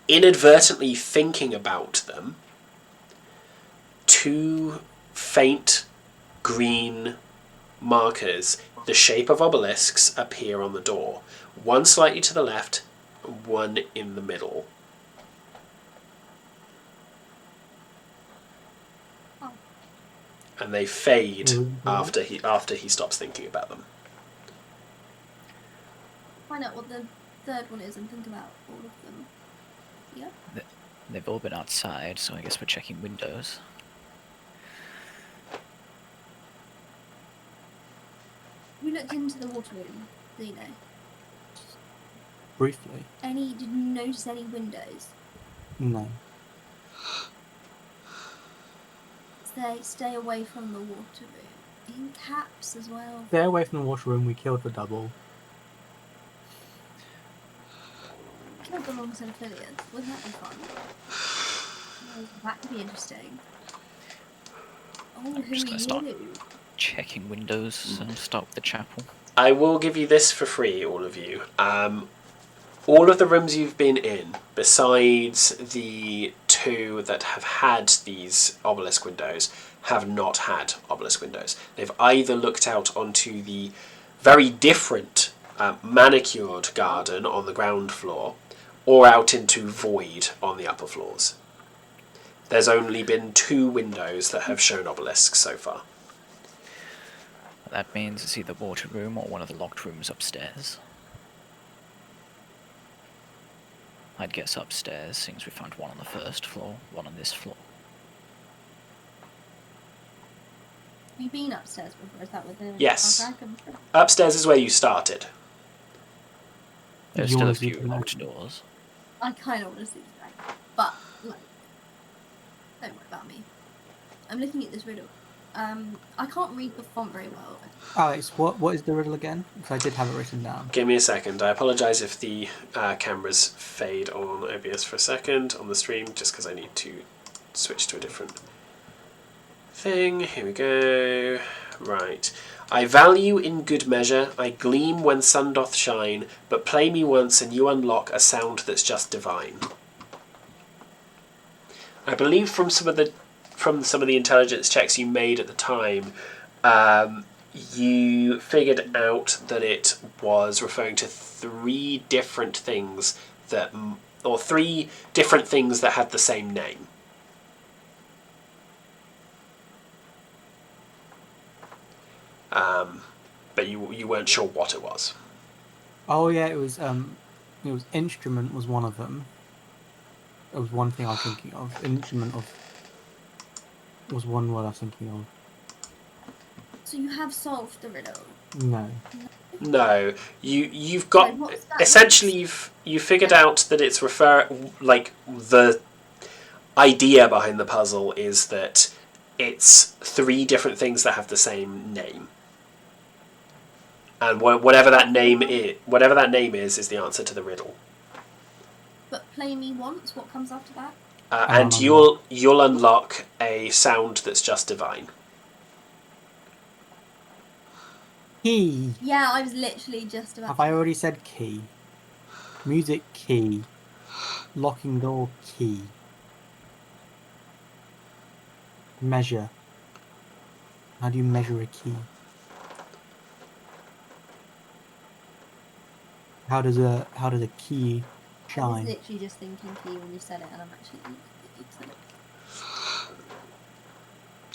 inadvertently thinking about them, 2 faint green markers, the shape of obelisks, appear on the door. One slightly to the left, one in the middle. And they fade after he stops thinking about them. Find out what the third one is and think about all of them. Yeah. They've all been outside, so I guess we're checking windows. We looked into the water room, do you know? Briefly. Did you notice any windows? No. Stay away from the water room. In caps as well. Stay away from the water room, we killed the double. Killed the wrong set of affiliates. Wouldn't that be fun? That could be interesting. Oh, I'm who just are gonna start you? checking windows and start with the chapel. I will give you this for free, all of you. All of the rooms you've been in, besides the 2 that have had these obelisk windows, have not had obelisk windows. They've either looked out onto the very different manicured garden on the ground floor, or out into void on the upper floors. There's only been 2 windows that have shown obelisks so far. That means it's either water room or one of the locked rooms upstairs. I'd guess upstairs, since we found one on the first floor, one on this floor. Have you been upstairs before? Is that with the Yes. dragon? Upstairs is where you started. There's You still a wanna see few the locked dragon? doors. I kind of want to see the dragon, but like, don't worry about me. I'm looking at this riddle. I can't read the font very well. Alex, what is the riddle again? Because I did have it written down. Give me a second. I apologise if the cameras fade on OBS for a second on the stream, just because I need to switch to a different thing. Here we go. Right. I value in good measure, I gleam when sun doth shine, but play me once and you unlock a sound that's just divine. I believe from some of the intelligence checks you made at the time, you figured out that it was referring to 3 different things or 3 different things that had the same name. But you weren't sure what it was. Oh yeah, it was instrument was one of them. It was one thing I was thinking of. Instrument was one word I was thinking of. So you have solved the riddle. No. No, you've got Sorry, what's that? essentially you figured out that it's the idea behind the puzzle is that it's 3 different things that have the same name, and whatever that name is the answer to the riddle. But play me once. What comes after that? And you'll unlock a sound that's just divine. Key. Yeah, I was literally just about. Have I already said key? Music key. Locking door key. Measure. How do you measure a key? How does a key I was shine. literally just thinking to you when you said it, and I'm actually you said it.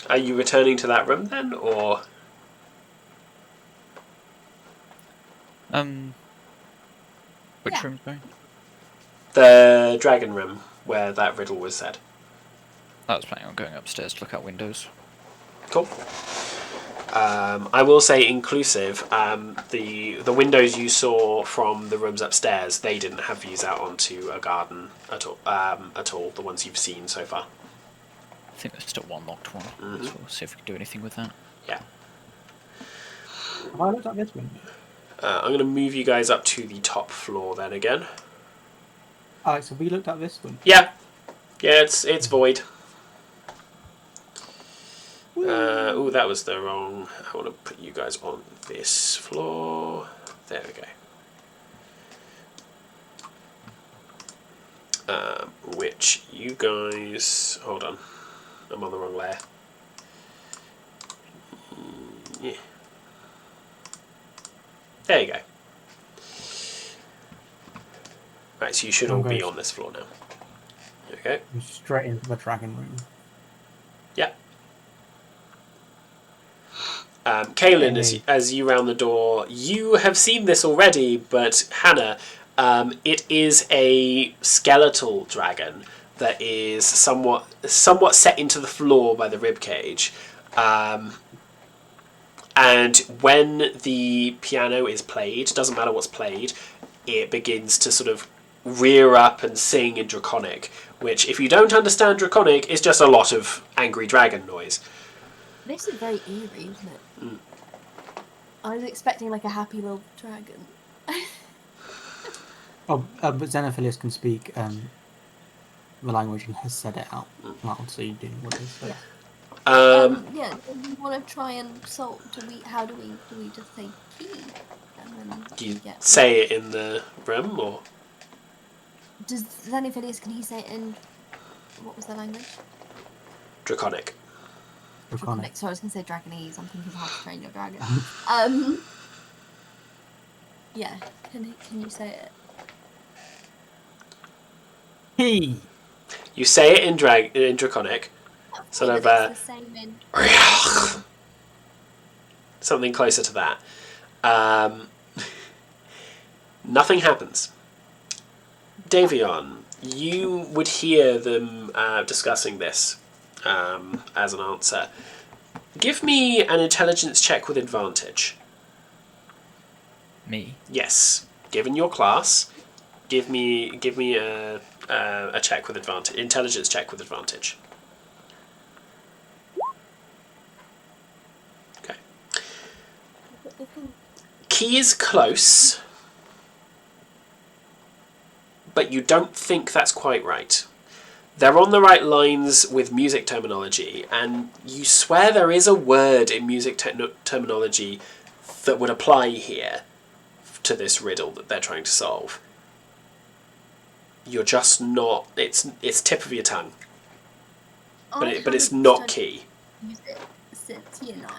Are you returning to that room then, or? Which Yeah. room, sorry? The dragon room, where that riddle was said. I was planning on going upstairs to look out windows. Cool. I will say inclusive, the windows you saw from the rooms upstairs, they didn't have views out onto a garden at all, the ones you've seen so far. I think there's still one locked one. So we'll see if we can do anything with that. Yeah. Have I looked at this window? I'm going to move you guys up to the top floor then again. Alright, so we looked at this one. Yeah. Yeah, it's void. Oh, that was the wrong. I want to put you guys on this floor. There we go. Which you guys... Hold on. I'm on the wrong layer. Yeah. There you go. Right, so you should all be on this floor now. Okay. Straight into the dragon room. Yeah. Kaelin, as you round the door, you have seen this already, but Hannah, it is a skeletal dragon that is somewhat set into the floor by the ribcage. And when the piano is played, doesn't matter what's played, it begins to sort of rear up and sing in Draconic, which, if you don't understand Draconic, is just a lot of angry dragon noise. This is very eerie, isn't it? Mm. I was expecting like a happy little dragon. But Xenophilius can speak the language and has said it out loud, so you do what it is. Yeah. Yeah. Do we want to try and solve? How do we just say key? And then Do you get say it in the room, or? Does Xenophilius, can he say it in, what was the language? Draconic. Draconic. So I was going to say Dragonese. I'm thinking how to train your dragon. Yeah. Can you say it? He. You say it in Draconic, sort of the same in... something closer to that. Nothing happens. Davion, you would hear them discussing this as an answer. Give me an intelligence check with advantage. Me? Yes. Given your class, give me a check with advantage. Intelligence check with advantage. Okay. Key is close, but you don't think that's quite right. They're on the right lines with music terminology, and you swear there is a word in music terminology that would apply here to this riddle that they're trying to solve. You're just not... It's tip of your tongue. But it's not key. Music since year 9.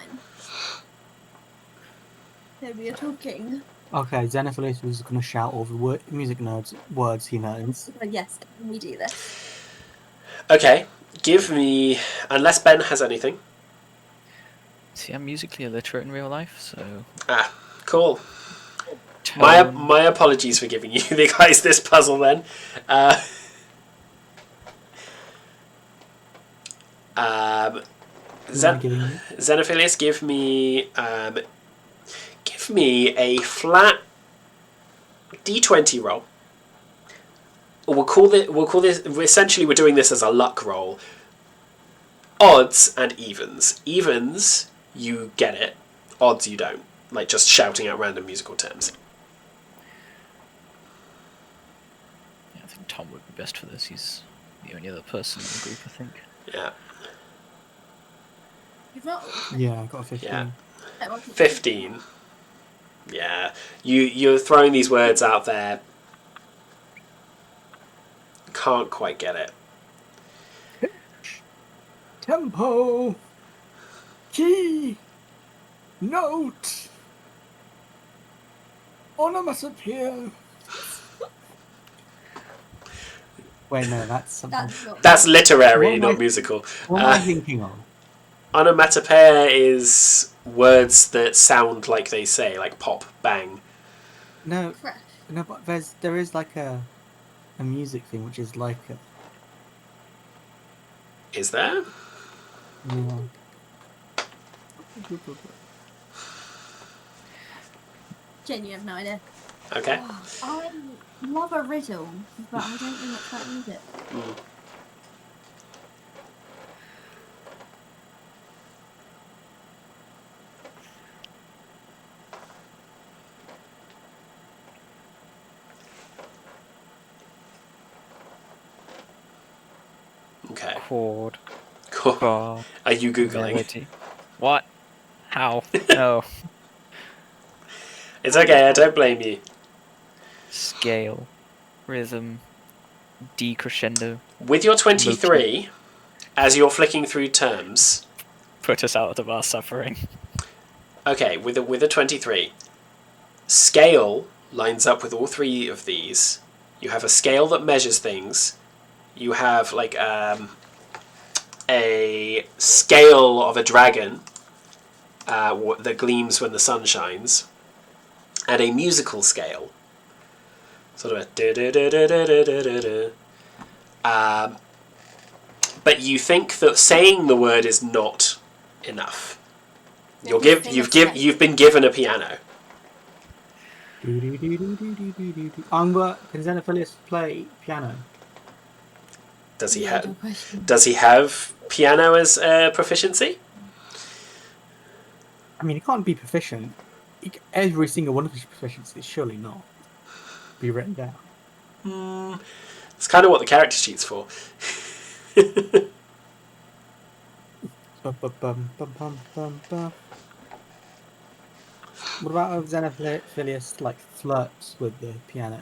There we are talking. Okay, Xenophilius was going to shout all the music nerds words he knows. Yes, can we do this? Okay, give me... Unless Ben has anything. See, I'm musically illiterate in real life, so... Ah, cool. My apologies for giving you the guys this puzzle then. Xenophilius, give me a flat D20 roll. We'll call this essentially we're doing this as a luck roll. Odds and evens. Evens, you get it. Odds, you don't. Like just shouting out random musical terms. Yeah, I think Tom would be best for this. He's the only other person in the group, I think. Yeah. You've rolled? Yeah, I got a 15. Yeah. 15. Yeah. You're throwing these words out there. Can't quite get it. Pitch, tempo, key, note, onomatopoeia. Wait, no, that's something. That's not. That's literary, What am not I- musical. What am I thinking of? Onomatopoeia is words that sound like they say, like pop, bang. No, Crash. no, but there is like a music thing which is like a. Is there? Yeah. Genuinely have no idea. Okay. I love a riddle, but I don't know much about music. Okay. Chord. Cool. Bar. Are you Googling? Melody. What? How? No. It's okay, I don't blame you. Scale. Rhythm. Decrescendo. With your 23, as you're flicking through terms, Put us out of our suffering. okay, with a 23, scale lines up with all three of these. You have a scale that measures things. You have like a scale of a dragon that gleams when the sun shines, and a musical scale. Sort of a da-da-da-da-da-da-da-da. But you think that saying the word is not enough. You've been given a piano. Can Xenophilius play piano? Does he Yeah, have? good question. Does he have piano as proficiency? I mean, he can't be proficient. Every single one of his proficiencies, surely not. Be written down. It's kind of what the character sheet's for. Bum. What about if Xenophilius like flirts with the piano?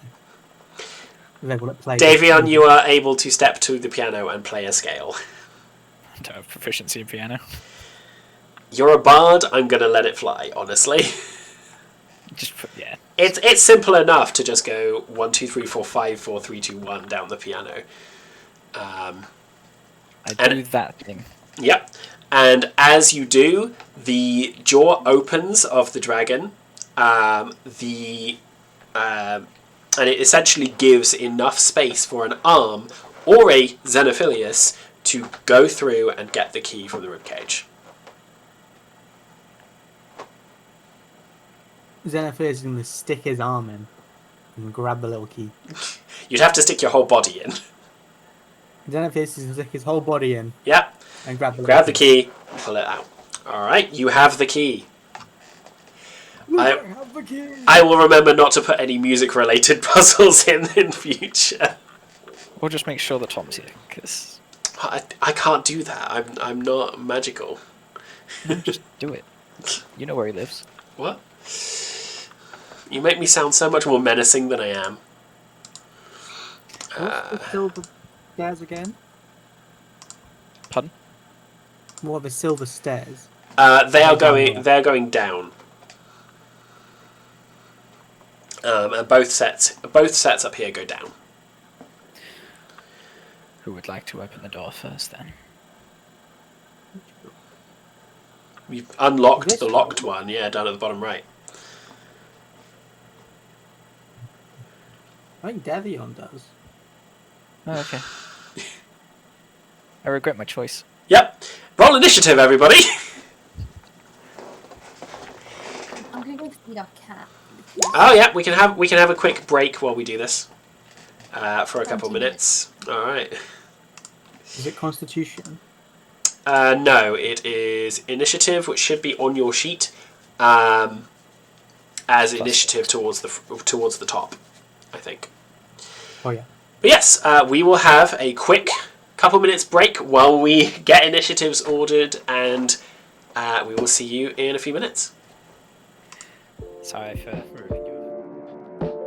Is able to play. Davion, you are able to step to the piano and play a scale. I don't have proficiency in piano. You're a bard. I'm gonna let it fly. Honestly, Just put, yeah. it's simple enough to just go 1, 2, 3, 4, 5, 4, 3, 2, 1 down the piano. I and- do that thing. Yep. And as you do, the jaw opens of the dragon. And it essentially gives enough space for an arm or a Xenophilius to go through and get the key from the ribcage. Xenophilius is going to stick his arm in and grab the little key. You'd have to stick your whole body in. Xenophilius is going to stick his whole body in Yep. and grab the Grab the key, pull it out. Alright, you have the key. I will remember not to put any music-related puzzles in future. Or just make sure that Tom's here, because... I can't do that. I'm not magical. No, just do it. You know where he lives. What? You make me sound so much more menacing than I am. What's the silver stairs again? Pardon? What are the silver stairs? They're going down. And both sets up here go down. Who would like to open the door first, then? You've unlocked This the locked one, yeah, down at the bottom right. I think Davion does. Oh, okay. I regret my choice. Yep. Roll initiative, everybody. I'm gonna go feed our cat. Oh yeah, we can have a quick break while we do this. For a couple 20 minutes. All right. Is it Constitution? No, it is initiative, which should be on your sheet, as initiative towards the top, I think. Oh yeah. But yes, we will have a quick couple minutes break while we get initiatives ordered, and we will see you in a few minutes. Sorry for ruining you.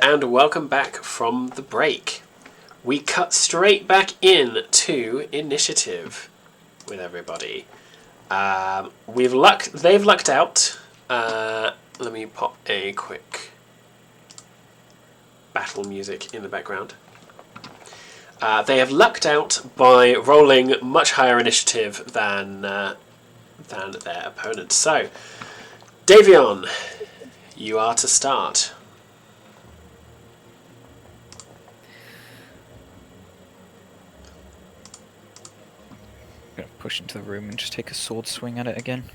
and welcome back from the break. We cut straight back in to initiative with everybody. They've lucked out. Let me pop a quick battle music in the background. They have lucked out by rolling much higher initiative than their opponent. So, Davion, you are to start. I'm going to push into the room and just take a sword swing at it again.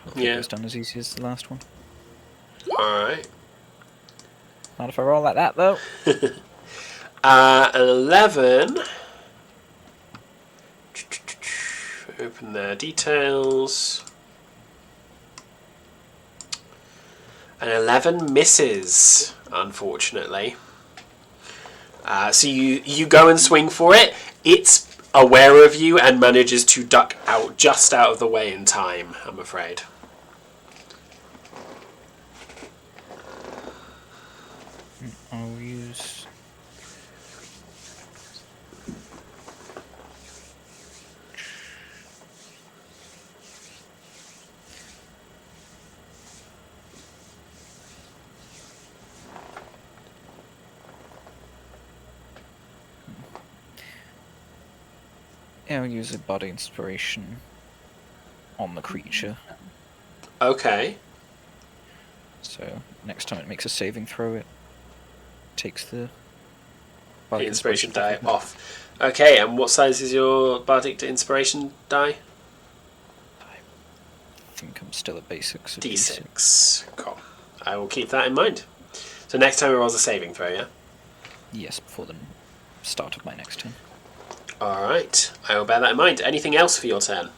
Hopefully Yeah. it goes done as easy as the last one. Alright. Not if I roll like that, though. 11. Open their details. An 11 misses, unfortunately. So you go and swing for it. It's aware of you and manages to duck out just out of the way in time, I'm afraid. I'll use... I'll use a body inspiration on the creature. Okay. So next time it makes a saving throw, it takes the The bardic inspiration die off. off. Okay, and what size is your bardic inspiration die? I think I'm still at basics. So D6. Cool. I will keep that in mind. So next time it rolls a saving throw, yeah? Yes, before the start of my next turn. Alright, I will bear that in mind. Anything else for your turn?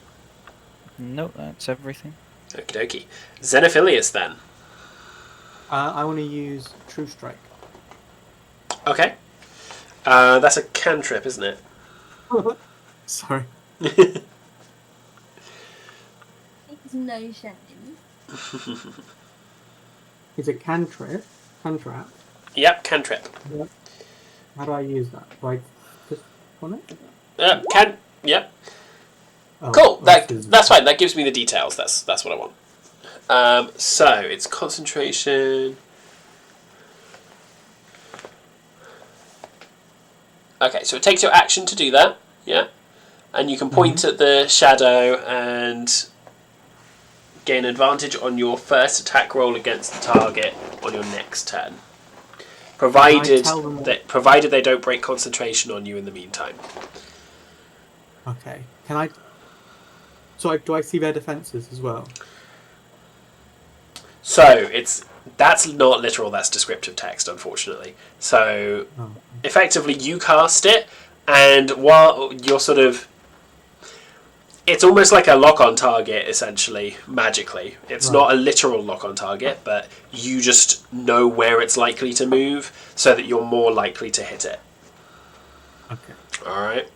No, that's everything. Okie dokie. Xenophilius then. I want to use True Strike. Okay. That's a cantrip, isn't it? Sorry. It's no shame. It's a cantrip. Cantrap. Yep, cantrip. Yep. How do I use that? Do I just on it? Yep. Oh, Cool. this is- That's fine. That gives me the details. That's what I want. So it's concentration. Okay, so it takes your action to do that. Yeah, and you can point at the shadow and gain advantage on your first attack roll against the target on your next turn, provided tell them- provided they don't break concentration on you in the meantime. Okay. Can I? So do I see their defenses as well? So that's not literal. That's descriptive text, unfortunately. So Oh. effectively, you cast it, and while you're sort of, it's almost like a lock on target, essentially, magically. It's Right. not a literal lock on target, but you just know where it's likely to move, so that you're more likely to hit it. Okay. All right.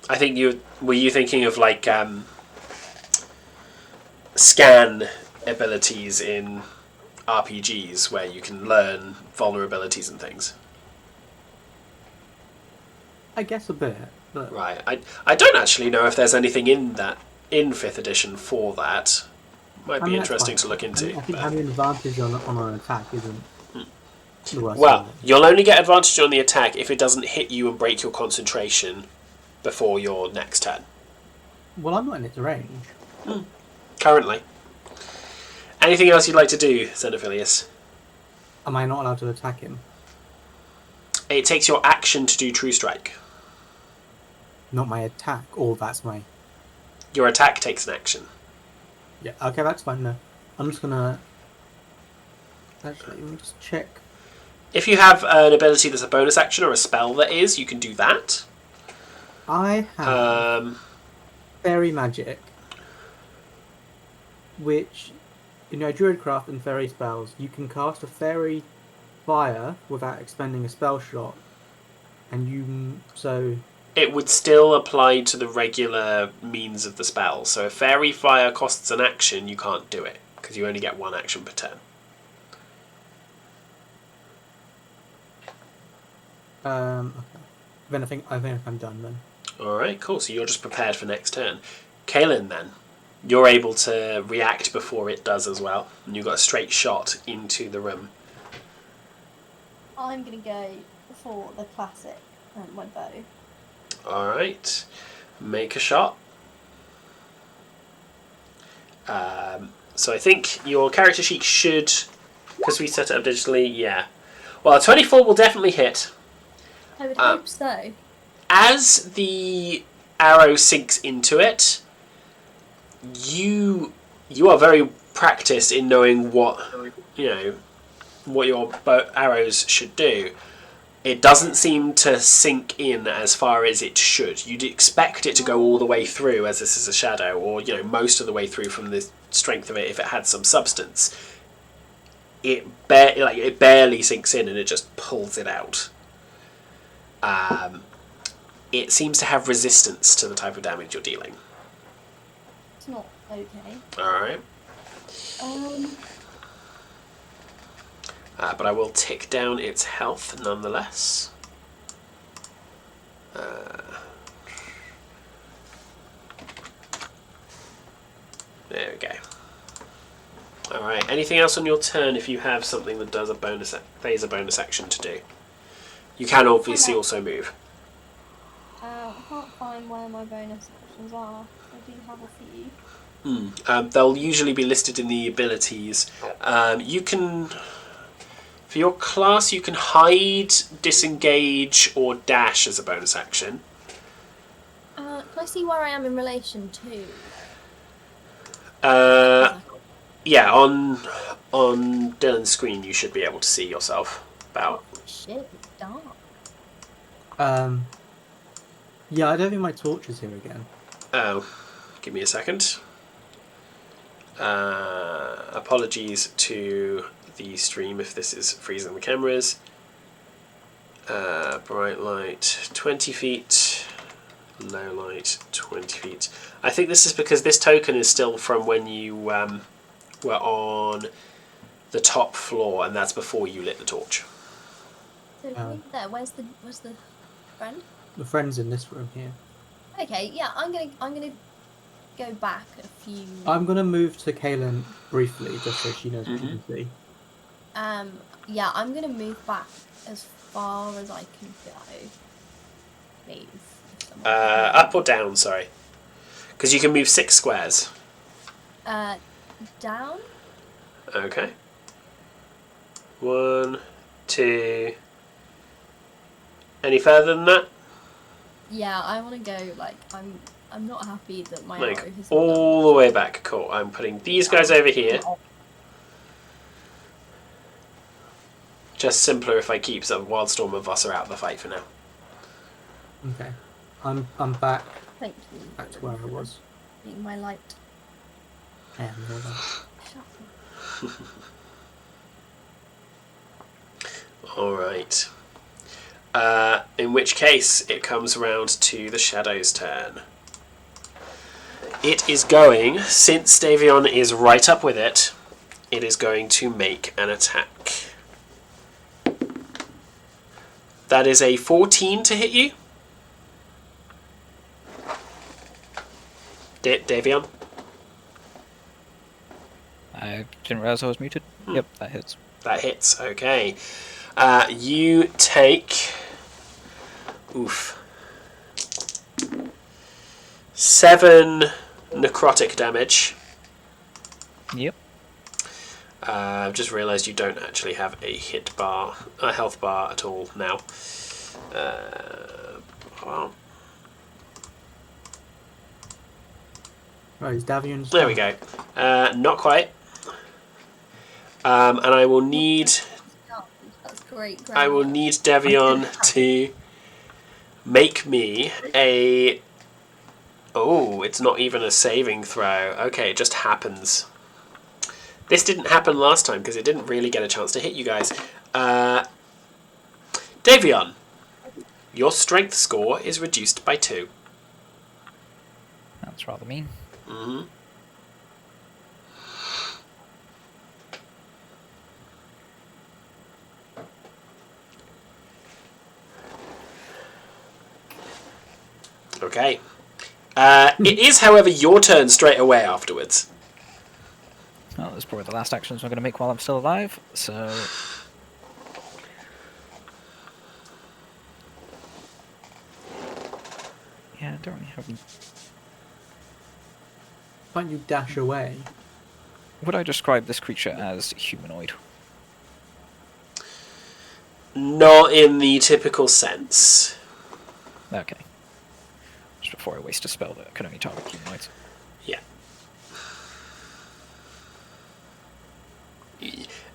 I think were you thinking of like scan abilities in RPGs where you can learn vulnerabilities and things. I guess a bit, but Right. I don't actually know if there's anything in 5th edition for that. Might I be mean, that's interesting fine. to look into. I think but- having an advantage on an attack isn't the worst. Well, thing. you'll only get advantage on the attack if it doesn't hit you and break your concentration before your next turn. Well, I'm not in its range. Currently. Anything else you'd like to do, Xenophilius? Am I not allowed to attack him? It takes your action to do True Strike. Not my attack, or that's my... Your attack takes an action. Yeah, okay, that's fine, no. I'm just gonna... Actually, let me just check. If you have an ability that's a bonus action or a spell that is, you can do that. I have Fairy Magic, which, in your Druidcraft and Fairy spells, you can cast a Fairy Fire without expending a spell slot, and so... It would still apply to the regular means of the spell. So if Fairy Fire costs an action, you can't do it. because you only get one action per turn. Okay. Then I think I'm done then. Alright, cool. So you're just prepared for next turn. Kaelin, then. You're able to react before it does as well. And you've got a straight shot into the room. I'm going to go for the classic my bow. Alright. Make a shot. So I think your character sheet should, because we set it up digitally, yeah. Well, a 24 will definitely hit. I would hope so. As the arrow sinks into it, you are very practiced in knowing what your arrows should do. It doesn't seem to sink in as far as it should. You'd expect it to go all the way through, as this is a shadow, or most of the way through from the strength of it if it had some substance. It barely sinks in, and it just pulls it out. It seems to have resistance to the type of damage you're dealing. It's not okay. Alright. But I will tick down its health nonetheless. There we go. Alright, anything else on your turn if you have something that does a bonus action to do? You can obviously also move. I can't find where my bonus actions are. I do have a few. They'll usually be listed in the abilities. You can... For your class, you can hide, disengage, or dash as a bonus action. Can I see where I am in relation to? Yeah, on Dylan's screen, you should be able to see yourself. About. Shit, it's dark. Yeah, I don't think my torch is here again. Oh, give me a second. Apologies to the stream if this is freezing the cameras. Bright light 20 feet, low light 20 feet. I think this is because this token is still from when you were on the top floor, and that's before you lit the torch. So there. Where's the friend? The friend's in this room here. Okay, yeah, I'm gonna go back a few. I'm gonna move to Kaelin briefly, just so she knows what she can see. Yeah, I'm gonna move back as far as I can go. Please. Up or down, sorry. Because you can move 6 squares. Down? Okay. 1, 2... Any further than that? Yeah, I want to go, I'm not happy that my Like, arrow has all the way back. Cool. I'm putting these guys over here. Just simpler if I keep some Wildstorm and Voss are out of the fight for now. Okay. I'm back. Thank you. Back to where I was. Being my light. I am more than. Shut up. Alright. In which case, it comes around to the Shadow's turn. It is going, since Davion is right up with it, it is going to make an attack. That is a 14 to hit you. Davion? I didn't realize I was muted. Yep, that hits. That hits, okay. You take... 7 necrotic damage. Yep. I've just realised you don't actually have a health bar at all now. Well. Right, is Davion's There we go. Not quite. And I will need... That's great. I will need Davion to make me a... Oh, it's not even a saving throw. Okay, it just happens. This didn't happen last time because it didn't really get a chance to hit you guys. Davion, your strength score is reduced by 2. That's rather mean. Okay. It is, however, your turn straight away afterwards. Well, that's probably the last actions I'm going to make while I'm still alive, so... Yeah, I don't really have... Can't you dash away? Would I describe this creature as humanoid? Not in the typical sense. Okay. Just before I waste a spell that can only target humanoids. Yeah.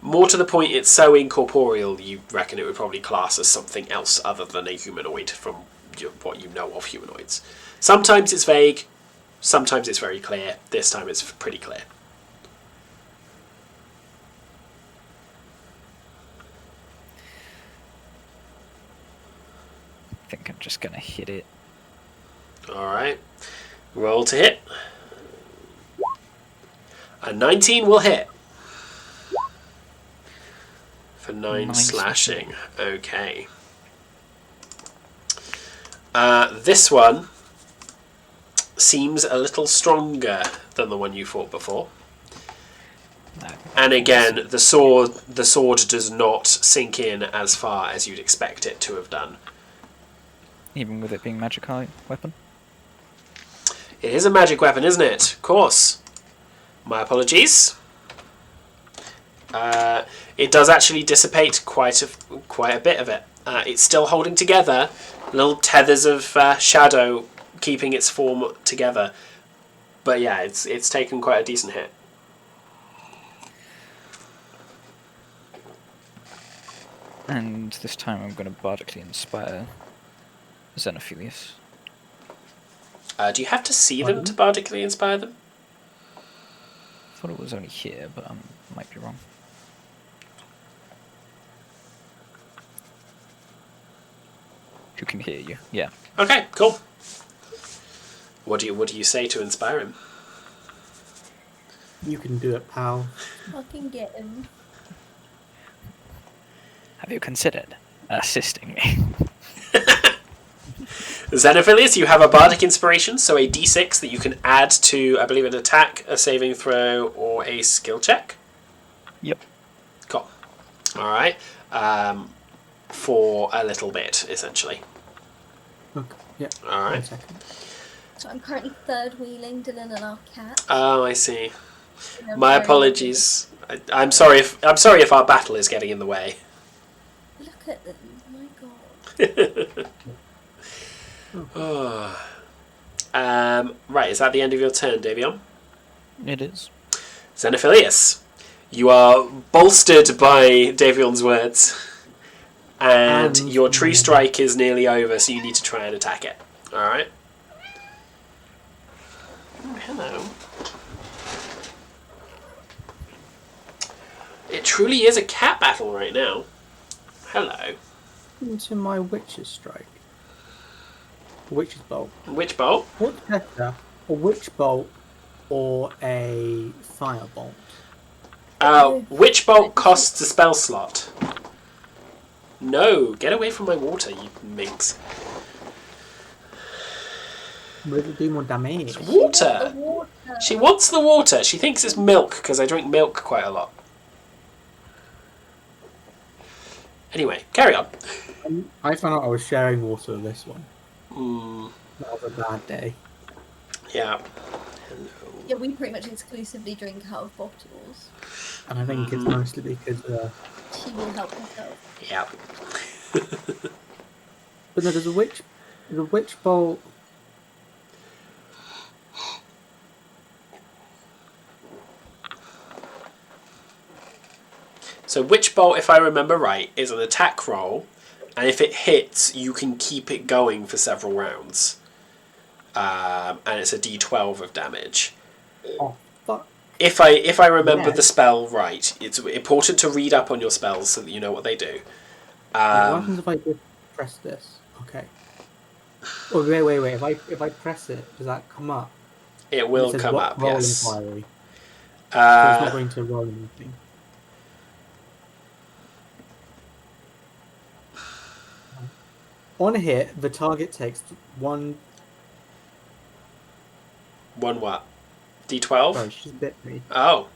More to the point, it's so incorporeal, you reckon it would probably class as something else other than a humanoid from what you know of humanoids. Sometimes it's vague, sometimes it's very clear. This time it's pretty clear. I think I'm just going to hit it. Alright. Roll to hit. A 19 will hit. For 9 slashing. Okay. This one seems a little stronger than the one you fought before. No. And again, the sword does not sink in as far as you'd expect it to have done. Even with it being magic weapon? It is a magic weapon, isn't it? Of course. My apologies. It does actually dissipate quite a bit of it. It's still holding together, little tethers of shadow keeping its form together. But yeah, it's taken quite a decent hit. And this time I'm going to bardically inspire Xenophilius. Do you have to see them to bardically inspire them? I thought it was only here, but I might be wrong. Who can hear you? Yeah. Okay, cool. What do you say to inspire him? You can do it, pal. Fucking get him. Have you considered assisting me? Xenophilius, you have a bardic inspiration, so a d6 that you can add to, I believe, an attack, a saving throw, or a skill check. Yep. Cool. Alright. For a little bit, essentially. Okay. Yeah. Alright. 1 second. So I'm currently third wheeling Dylan and our cat. Oh, I see. And I'm My very apologies. I'm sorry if our battle is getting in the way. happy. Look at them. Oh my god. Right, is that the end of your turn, Davion? It is. Xenophilius, you are bolstered by Davion's words, and your true strike is nearly over, so you need to try and attack it. Alright? Oh, hello. It truly is a cat battle right now. Hello. Into my Witch's Strike. Witch's Bolt. Witch bolt? What's better, a Witch Bolt or a Firebolt? Witch bolt costs a spell slot. No, get away from my water, you minx. Will it do more damage? Water! The water. She wants the water. She thinks it's milk, because I drink milk quite a lot. Anyway, carry on. I found out I was sharing water with this one. Mm, That was a bad day. yeah. Yeah, we pretty much exclusively drink out of bottles. And I think it's mostly because... She will help herself. Yeah. But no, there's a Witch Bolt... So Witch Bolt, if I remember right, is an attack roll, and if it hits, you can keep it going for several rounds. And it's a d12 of damage. Oh, fuck. If I remember Yeah. the spell right, it's important to read up on your spells so that you know what they do. What happens if I just press this? Okay. Oh, wait. If I press it, does that come up? It will It says come roll up, yes. Inquiry. So it's not going to roll anything. On a hit, the target takes 1 One what? D12? Sorry, she just bit me. Oh.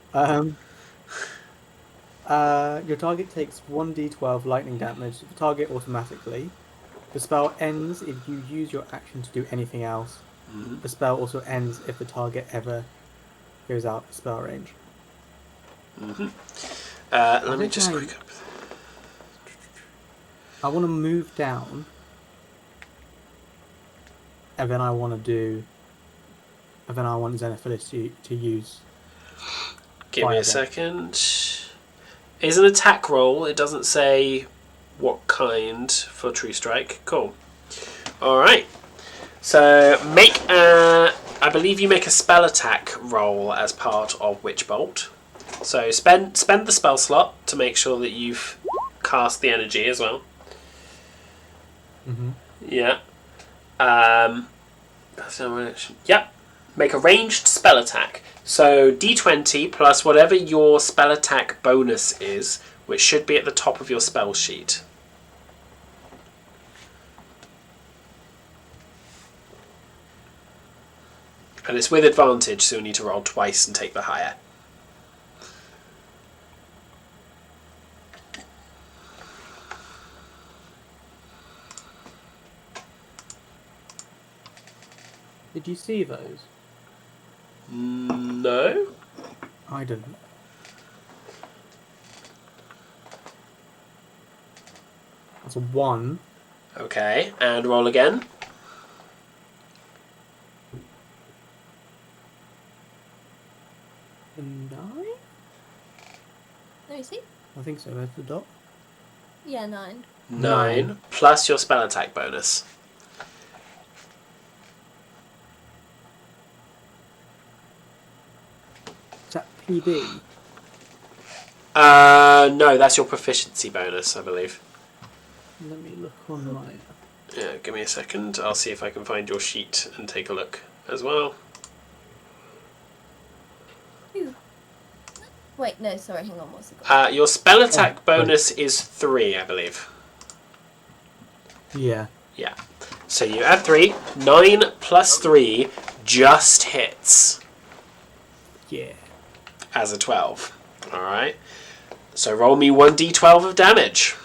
Your target takes 1d12 lightning damage to the target automatically. The spell ends if you use your action to do anything else. Mm-hmm. The spell also ends if the target ever goes out of spell range. Mm-hmm. Let me just quick up. I want to move down, and then I want Xenophilus to use. Give me a Fire second. Is an attack roll. It doesn't say what kind for True Strike. Cool. Alright. So I believe you make a spell attack roll as part of Witch Bolt. So spend the spell slot to make sure that you've cast the energy as well. Mm-hmm. Yeah. That's no reaction. Yep. Make a ranged spell attack. So D20 plus whatever your spell attack bonus is, which should be at the top of your spell sheet. And it's with advantage, so you'll need to roll twice and take the higher. Did you see those? No. I didn't. That's a 1. Okay, and roll again. A 9? Let me see. I think so. Where's the dot? Yeah, 9. 9 plus your spell attack bonus. Is that PB? No, that's your proficiency bonus, I believe. Let me look online. Yeah, give me a second. I'll see if I can find your sheet and take a look as well. Ooh. Wait, no, sorry, hang on, what's it got? Your spell attack bonus is 3, I believe. Yeah. Yeah. So you add 3. 9 plus 3 just hits Yeah. as a 12. Alright. So roll me 1d12 of damage.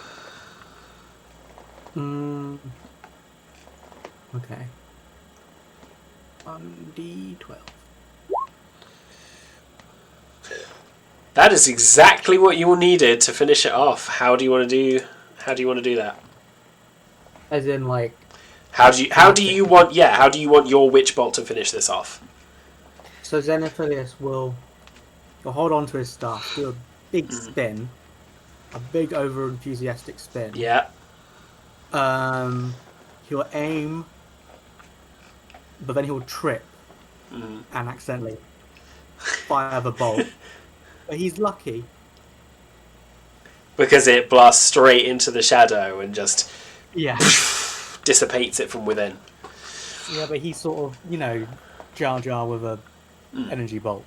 Okay. 1d12. That is exactly what you needed to finish it off. How do you want to do that? As in, like... How do you want your Witch Bolt to finish this off? So Xenophilus will hold on to his staff, do a big spin. A big over-enthusiastic spin. Yeah. He'll aim, but then he'll trip and accidentally fire the bolt. But he's lucky. Because it blasts straight into the shadow and just dissipates it from within. Yeah, but he's sort of, Jar Jar with a energy bolt.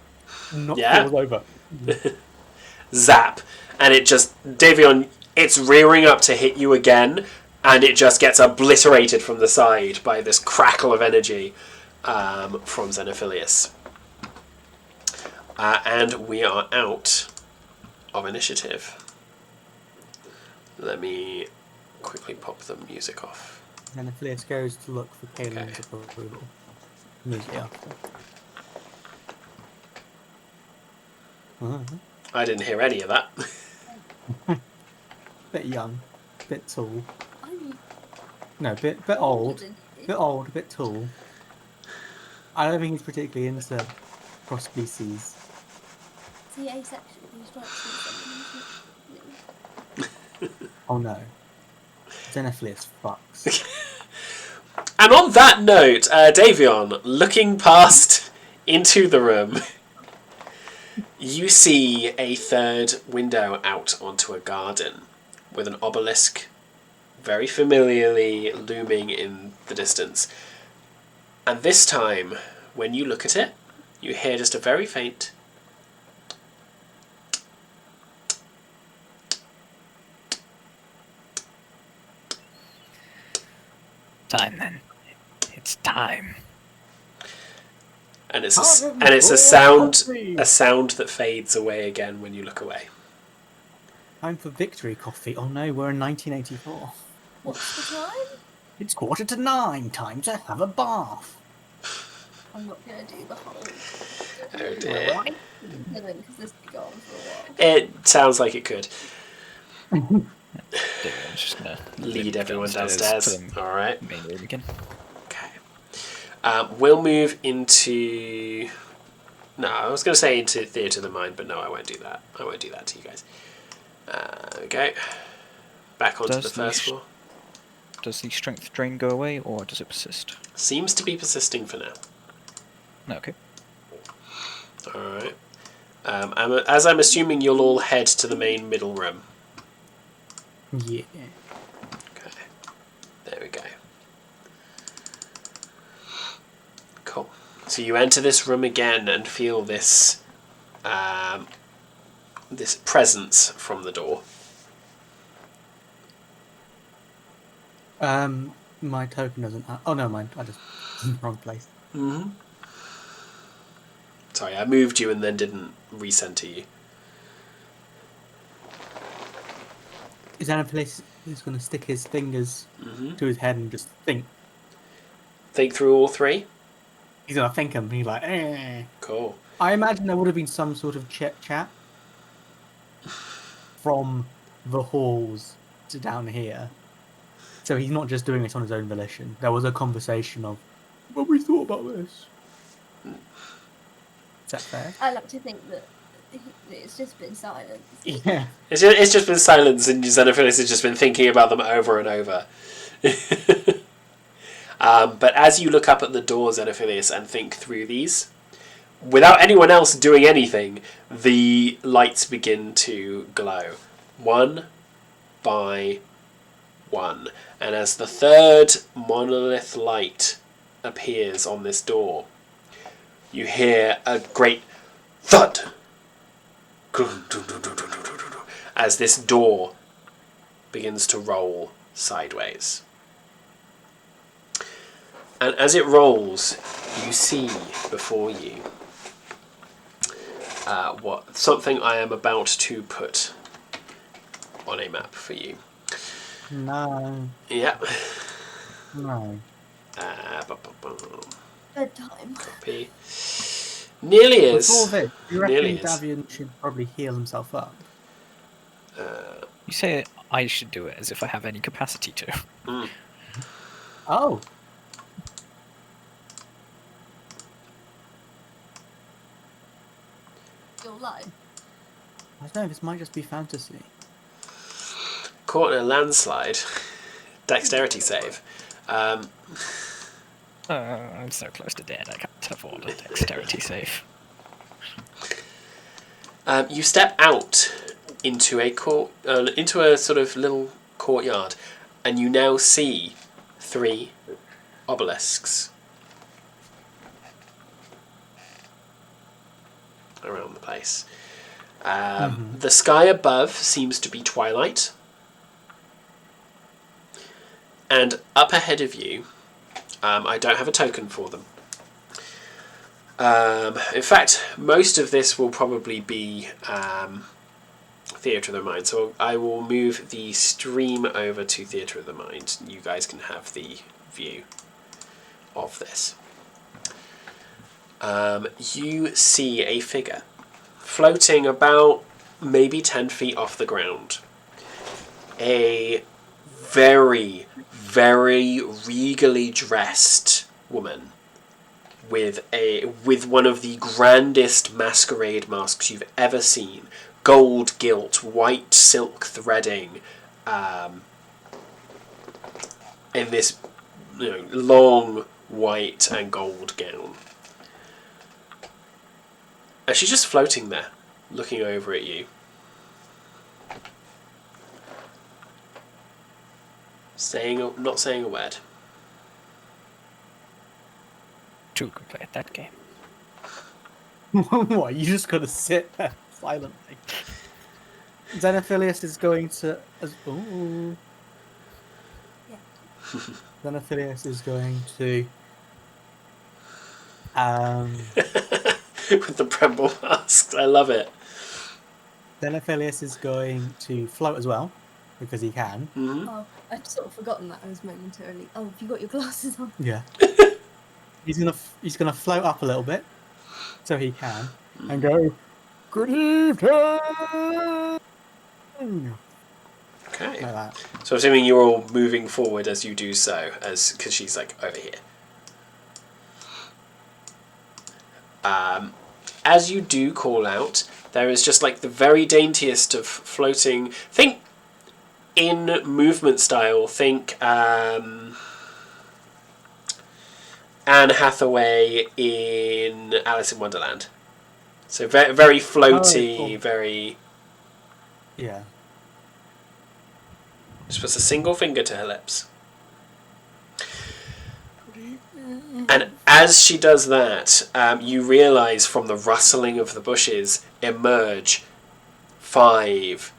Not falls over. Zap. And it just, Davion, it's rearing up to hit you again, and it just gets obliterated from the side by this crackle of energy from Xenophilius. And we are out of initiative. Let me quickly pop the music off. Xenophilus goes to look for Palin's approval. Immediately after. I didn't hear any of that. Bit young, bit tall. I'm No, bit old. Bit old, a bit tall. I don't think he's particularly into cross species. Is he asexual? He strikes me as something. Oh no. Xenophilus fucks. And on that note, Davion, looking past into the room, you see a third window out onto a garden with an obelisk very familiarly looming in the distance. And this time, when you look at it, you hear just a very faint Time then. It's time. And it's a sound that fades away again when you look away. Time for victory coffee. Oh no, we're in 1984. What's the time? It's 9:15. Time to have a bath. I'm not gonna do the whole. Oh dear. Because this could go on for a while. It sounds like it could. I'm just gonna Lead everyone downstairs. All right. Main room again. Okay. We'll move into. No, I was going to say into Theatre of the Mind, but no, I won't do that. I won't do that to you guys. Okay. Back onto the first floor. Does the strength drain go away, or does it persist? Seems to be persisting for now. Okay. Alright. As I'm assuming you'll all head to the main middle room. Yeah. Okay. There we go. Cool. So you enter this room again and feel this this presence from the door. My token doesn't have... Oh, no, mine. I just... wrong place. Mm-hmm. Sorry, I moved you and then didn't recenter you. Is that a place he's going to stick his fingers to his head and just think? Think through all three? He's going to think and be like, eh. Cool. I imagine there would have been some sort of chit-chat from the halls to down here. So he's not just doing this on his own volition. There was a conversation of, what we thought about this. Is that fair? I like to think that it's just been silence. Yeah. It's just been silence and Xenophilus has just been thinking about them over and over. But as you look up at the door, Xenophilus, and think through these, without anyone else doing anything, the lights begin to glow. One by one. And as the third monolith light appears on this door, you hear a great thud as this door begins to roll sideways. And as it rolls, you see before you something I am about to put on a map for you. No. Yeah. No. Bedtime. Copy. Nearly is. Before this, you reckon Nearly is. Davion should probably heal himself up? You say I should do it as if I have any capacity to. Oh. You're alive. I don't know, this might just be fantasy. Caught in a landslide. Dexterity save. I'm so close to dead, I can't afford a dexterity save. You step out into into a sort of little courtyard, and you now see 3 obelisks around the place. The sky above seems to be twilight, and up ahead of you, I don't have a token for them. In fact, most of this will probably be Theatre of the Mind, so I will move the stream over to Theatre of the Mind. You guys can have the view of this. You see a figure floating about maybe 10 feet off the ground. A very, very regally dressed woman with one of the grandest masquerade masks you've ever seen. Gold gilt, white silk threading, in this long white and gold gown. And she's just floating there, looking over at you. Not saying a word. 2 can play at that game. What, you just gotta sit there silently? Xenophilius is going to... Ooh. Yeah. Xenophilius is going to With the bramble masks. I love it. Then Aphelios is going to float as well, because he can. Mm-hmm. Oh, I'd sort of forgotten that I was momentarily. Oh, have you got your glasses on? Yeah. He's gonna float up a little bit, so he can, and go, "Good evening!" Okay. Like that. So I'm assuming you're all moving forward as you do so, because she's like over here. As you do call out, there is just like the very daintiest of floating. Think in movement style. Think Anne Hathaway in Alice in Wonderland. So very, very floaty, Oh, cool. very. Yeah. Just puts a single finger to her lips. And as she does that, you realise from the rustling of the bushes emerge 5,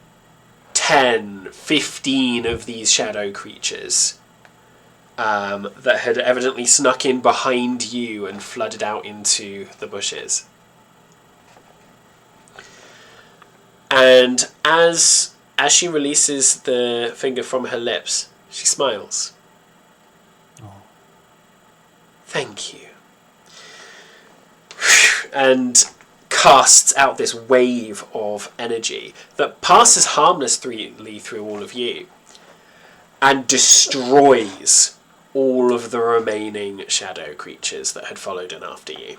10, 15 of these shadow creatures that had evidently snuck in behind you and flooded out into the bushes. And as she releases the finger from her lips, she smiles. Oh. Thank you. And casts out this wave of energy that passes harmlessly through all of you and destroys all of the remaining shadow creatures that had followed in after you.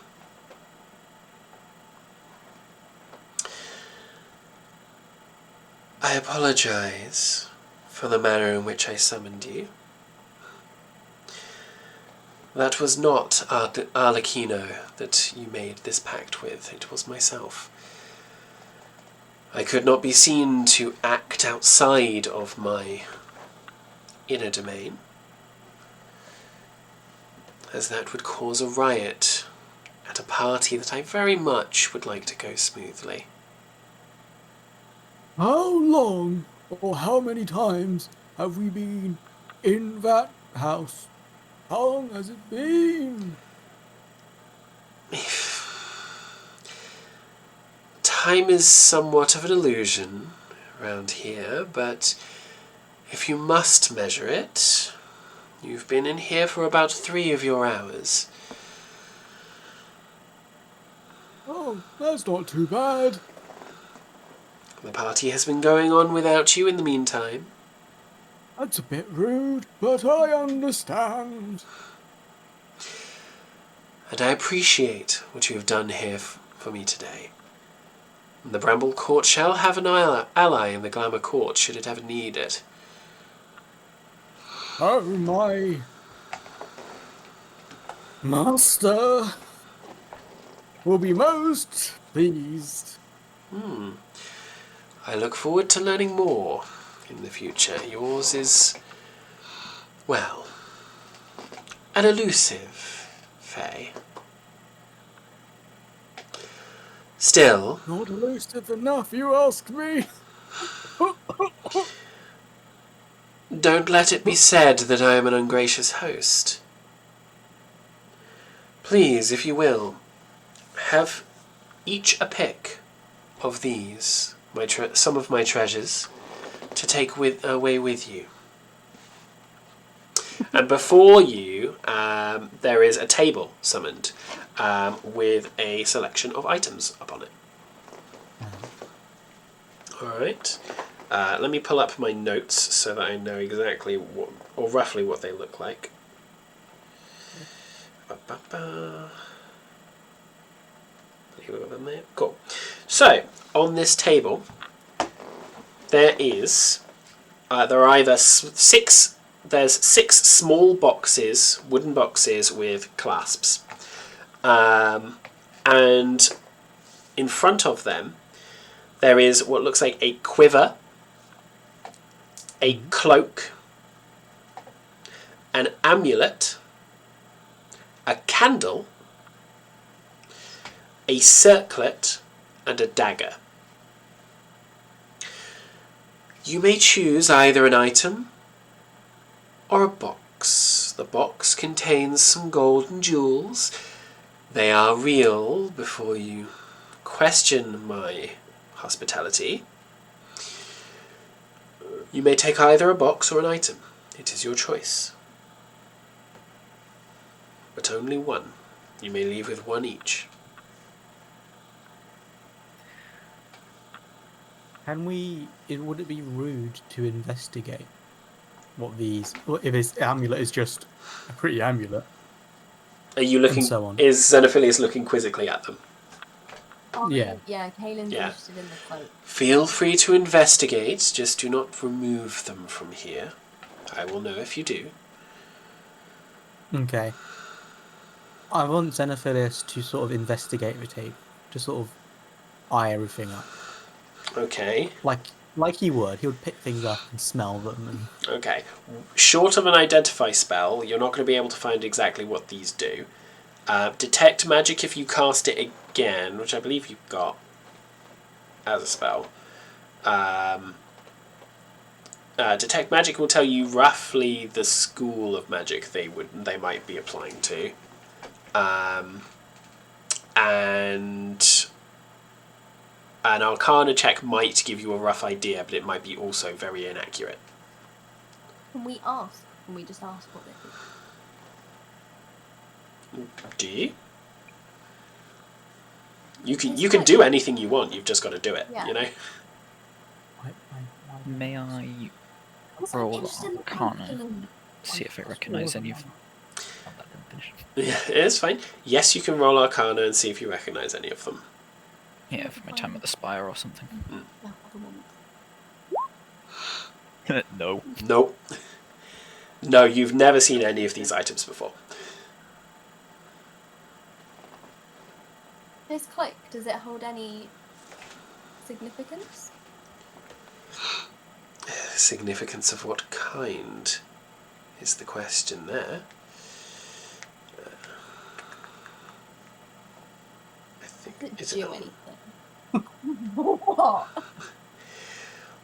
I apologise for the manner in which I summoned you. That was not Arlecchino that you made this pact with. It was myself. I could not be seen to act outside of my inner domain, as that would cause a riot at a party that I very much would like to go smoothly. How long or how many times have we been in that house? How long has it been? Time is somewhat of an illusion around here, but if you must measure it, you've been in here for about 3 of your hours. Oh, that's not too bad. The party has been going on without you in the meantime. That's a bit rude, but I understand. And I appreciate what you have done here for me today. The Bramble Court shall have an ally in the Glamour Court should it ever need it. Oh, my master will be most pleased. I look forward to learning more in the future. Yours is, well, an elusive Fae. Still, Not elusive enough, you ask me. don't let it be said that I am an ungracious host. Please, if you will, have each a pick of these, some of my treasures, to take away with you. And before you, there is a table summoned with a selection of items upon it. Alright. Let me pull up my notes so that I know exactly what, or roughly what they look like. Cool. So, on this table, there are either there's 6 small boxes, wooden boxes with clasps. And in front of them, there is what looks like a quiver, a cloak, an amulet, a candle, a circlet, and a dagger. You may choose either an item or a box. The box contains some golden jewels, they are real before you question my hospitality. You may take either a box or an item. It is your choice. But only one. You may leave with one each. Would it be rude to investigate if this amulet is just a pretty amulet? Are you looking? And so on. Is Xenophilius looking quizzically at them? Yeah. Yeah, Kaylin's interested in the cloak. Feel free to investigate, just do not remove them from here. I will know if you do. Okay. I want Xenophilius to sort of investigate the table, to sort of eye everything up. Okay. Like he would pick things up and smell them. And... Okay. Short of an identify spell, you're not going to be able to find exactly what these do. Detect magic if you cast it again, which I believe you've got as a spell. Detect magic will tell you roughly the school of magic they might be applying to. And an Arcana check might give you a rough idea, but it might be also very inaccurate. Can we ask? Can we just ask what they do? Do you? You can do anything you want. You've just got to do it. Yeah. You know. May I roll Arcana? See if I recognise any of them. Oh, that didn't finish. Yeah, it's fine. Yes, you can roll Arcana and see if you recognise any of them. Yeah, for my time at the Spire or something. No. Nope. No, you've never seen any of these items before. This cloak, does it hold any significance? Significance of what kind is the question there. I think Does it do anything? What?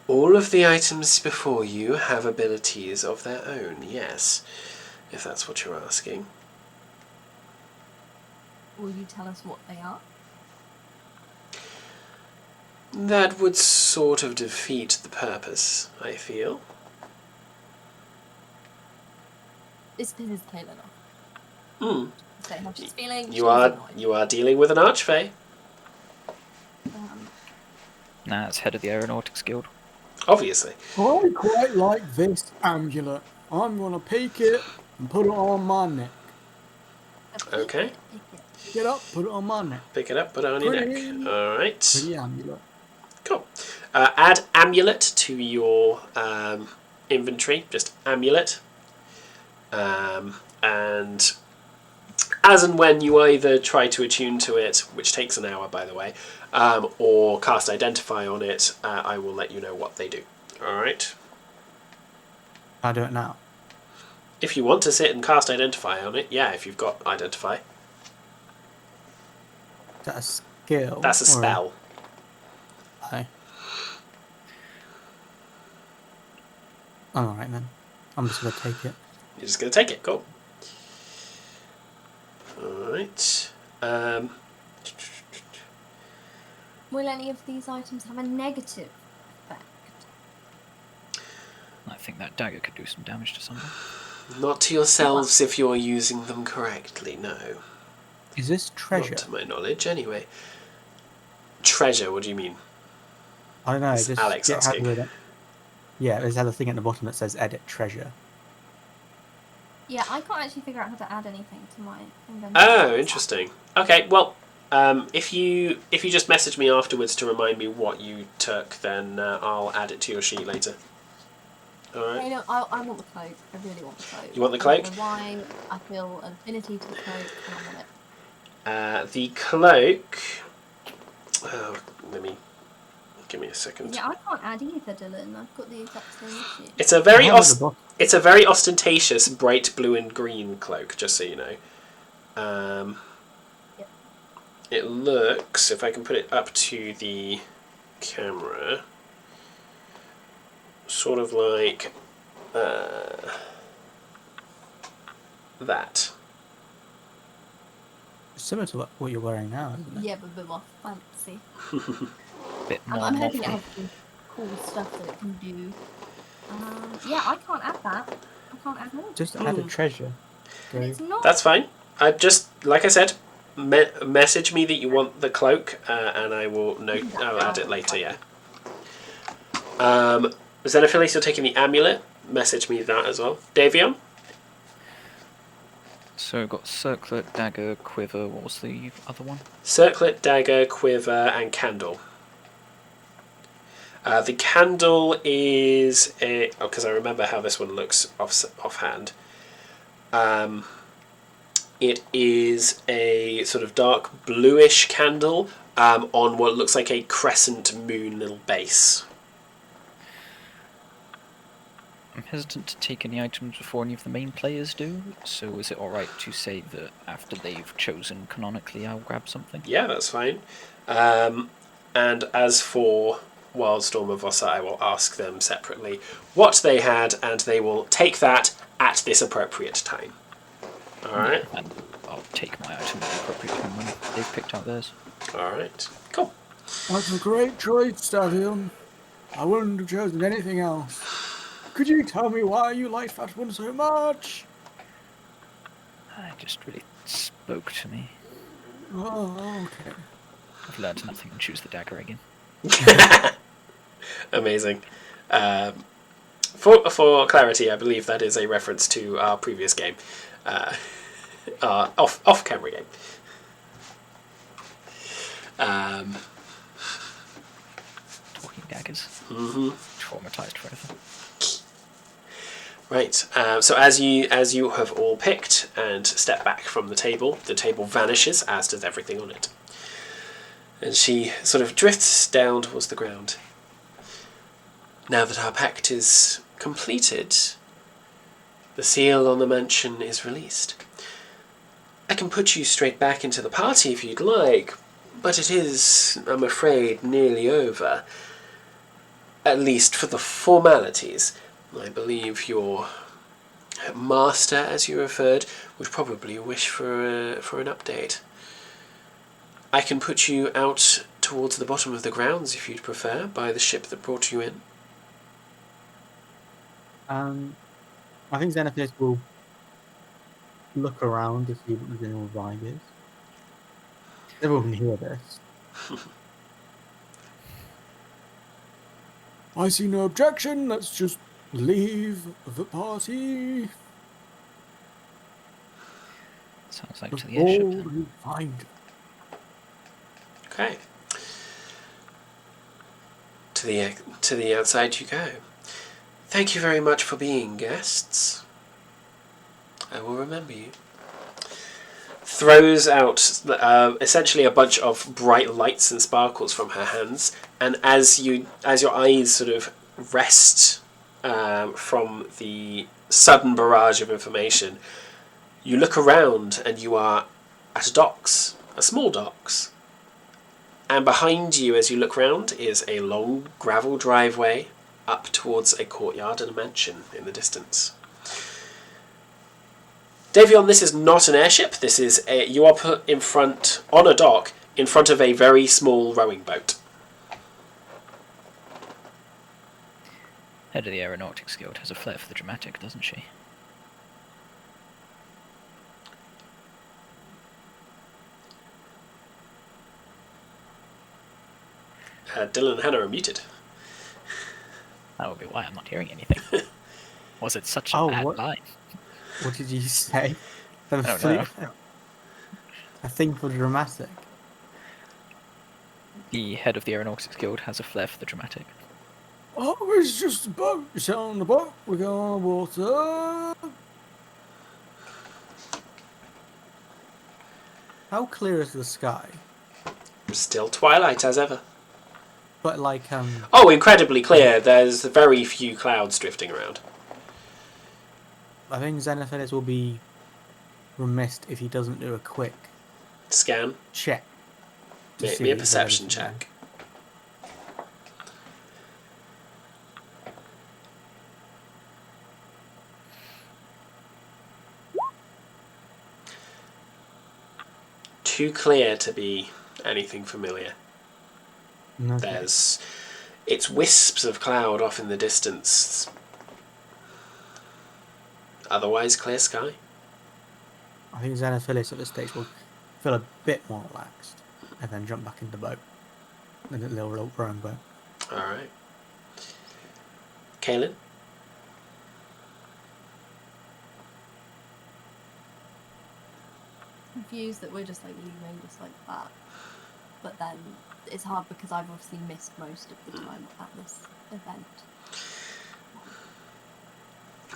All of the items before you have abilities of their own, yes, if that's what you're asking. Will you tell us what they are? That would sort of defeat the purpose, I feel. This pisses Kaylin off. Hmm. So how she's feeling. You are dealing with an archfey. Nah, it's head of the Aeronautics Guild. Obviously. I quite like this amulet. I'm gonna pick it and put it on my neck. Okay. Pick it up, put it on my neck. Pick it up, put it on your neck. Alright. Pretty amulet. Cool. Add amulet to your inventory. Just amulet. And as and when you either try to attune to it, which takes an hour by the way, or cast identify on it, I will let you know what they do. Alright? I do it now. If you want to sit and cast identify on it, yeah, if you've got identify. Is that a skill? That's a spell. Okay. Alright then. I'm just gonna take it. You're just going to take it. Cool. Alright. Will any of these items have a negative effect? I think that dagger could do some damage to someone. Not to yourselves if you're using them correctly, no. Is this treasure? Not to my knowledge, anyway. Treasure, what do you mean? I don't know. It's Just Alex asking. Yeah, there's a thing at the bottom that says edit treasure. Yeah, I can't actually figure out how to add anything to my inventory. Oh, interesting. Okay, well, if you just message me afterwards to remind me what you took, then I'll add it to your sheet later. Alright. Okay, no, I want the cloak. I really want the cloak. You want the I cloak? don't know why. I feel an affinity to the cloak and I want it. The cloak... Oh, give me a second. Yeah, I can't add either, Dylan. I've got the exact same issue. It's a very ostentatious bright blue and green cloak, just so you know. Yep. It looks, if I can put it up to the camera, sort of like that. Similar to what you're wearing now, isn't it? Yeah, but a bit more fancy. Bit more I'm hoping it mouthy. has some cool stuff that it can do. Yeah, I can't add that. I can't add more. Just add a treasure. And Go. it's not. That's fine. I just, like I said, message me that you want the cloak, and I will note. I'll add it later. Yeah. Xenophilius, you're taking the amulet. Message me that as well. Davion. So we've got circlet, dagger, quiver. What was the other one? Circlet, dagger, quiver, and candle. The candle is a... Oh, because I remember how this one looks offhand. It is a sort of dark bluish candle on what looks like a crescent moon little base. I'm hesitant to take any items before any of the main players do, so is it alright to say that after they've chosen canonically I'll grab something? Yeah, that's fine. And as for Wildstorm and Vossa, I will ask them separately what they had, and they will take that at this appropriate time. Alright? Yeah, and I'll take my item at the appropriate time when they've picked out theirs. Alright. Cool. That's a great choice, Davion. I wouldn't have chosen anything else. Could you tell me why you like that one so much? It just really spoke to me. Oh, okay. I've learned nothing and choose the dagger again. Amazing. For clarity, I believe that is a reference to our previous game. Our off-camera game. Talking daggers. Mm-hmm. Traumatized forever. Right. So as you have all picked and step back from the table vanishes, as does everything on it. And she sort of drifts down towards the ground. Now that our pact is completed, the seal on the mansion is released. I can put you straight back into the party if you'd like, but it is, I'm afraid, nearly over. At least for the formalities. I believe your master, as you referred, would probably wish for an update. I can put you out towards the bottom of the grounds, if you'd prefer, by the ship that brought you in. I think Xenophilius will look around to see what the general vibe is. Everyone can hear this. I see no objection. Let's just leave the party. Sounds like to the airship Before then. we find it. Okay. To the outside you go. Thank you very much for being guests. I will remember you. Throws out essentially a bunch of bright lights and sparkles from her hands, and as your eyes sort of rest from the sudden barrage of information, you look around and you are at a small docks. And behind you, as you look round, is a long gravel driveway up towards a courtyard and a mansion in the distance. Davion, this is not an airship. This is you are put in front, on a dock, in front of a very small rowing boat. Head of the Aeronautics Guild has a flair for the dramatic, doesn't she? Dylan and Hannah are muted. That would be why I'm not hearing anything. Was it such a bad what? line? What did you say? Oh, no. A thing for dramatic. The head of the Aeronautics Guild has a flair for the dramatic. Oh, it's just a boat. You sit on the boat. We go on water. How clear is the sky? Still twilight as ever. But like Oh, incredibly clear. There's very few clouds drifting around. I think Xenophilius will be remiss if he doesn't do a quick Scan. check. to Make see me a if there's perception anything there. check. too clear to be anything familiar. Okay. It's wisps of cloud off in the distance. Otherwise, clear sky. I think Xenophilius at this stage will feel a bit more relaxed and then jump back into the boat. In a little rowing boat. Alright. Kaelin? Confused that we're just like leaving just like that. But then it's hard because I've obviously missed most of the time at this event.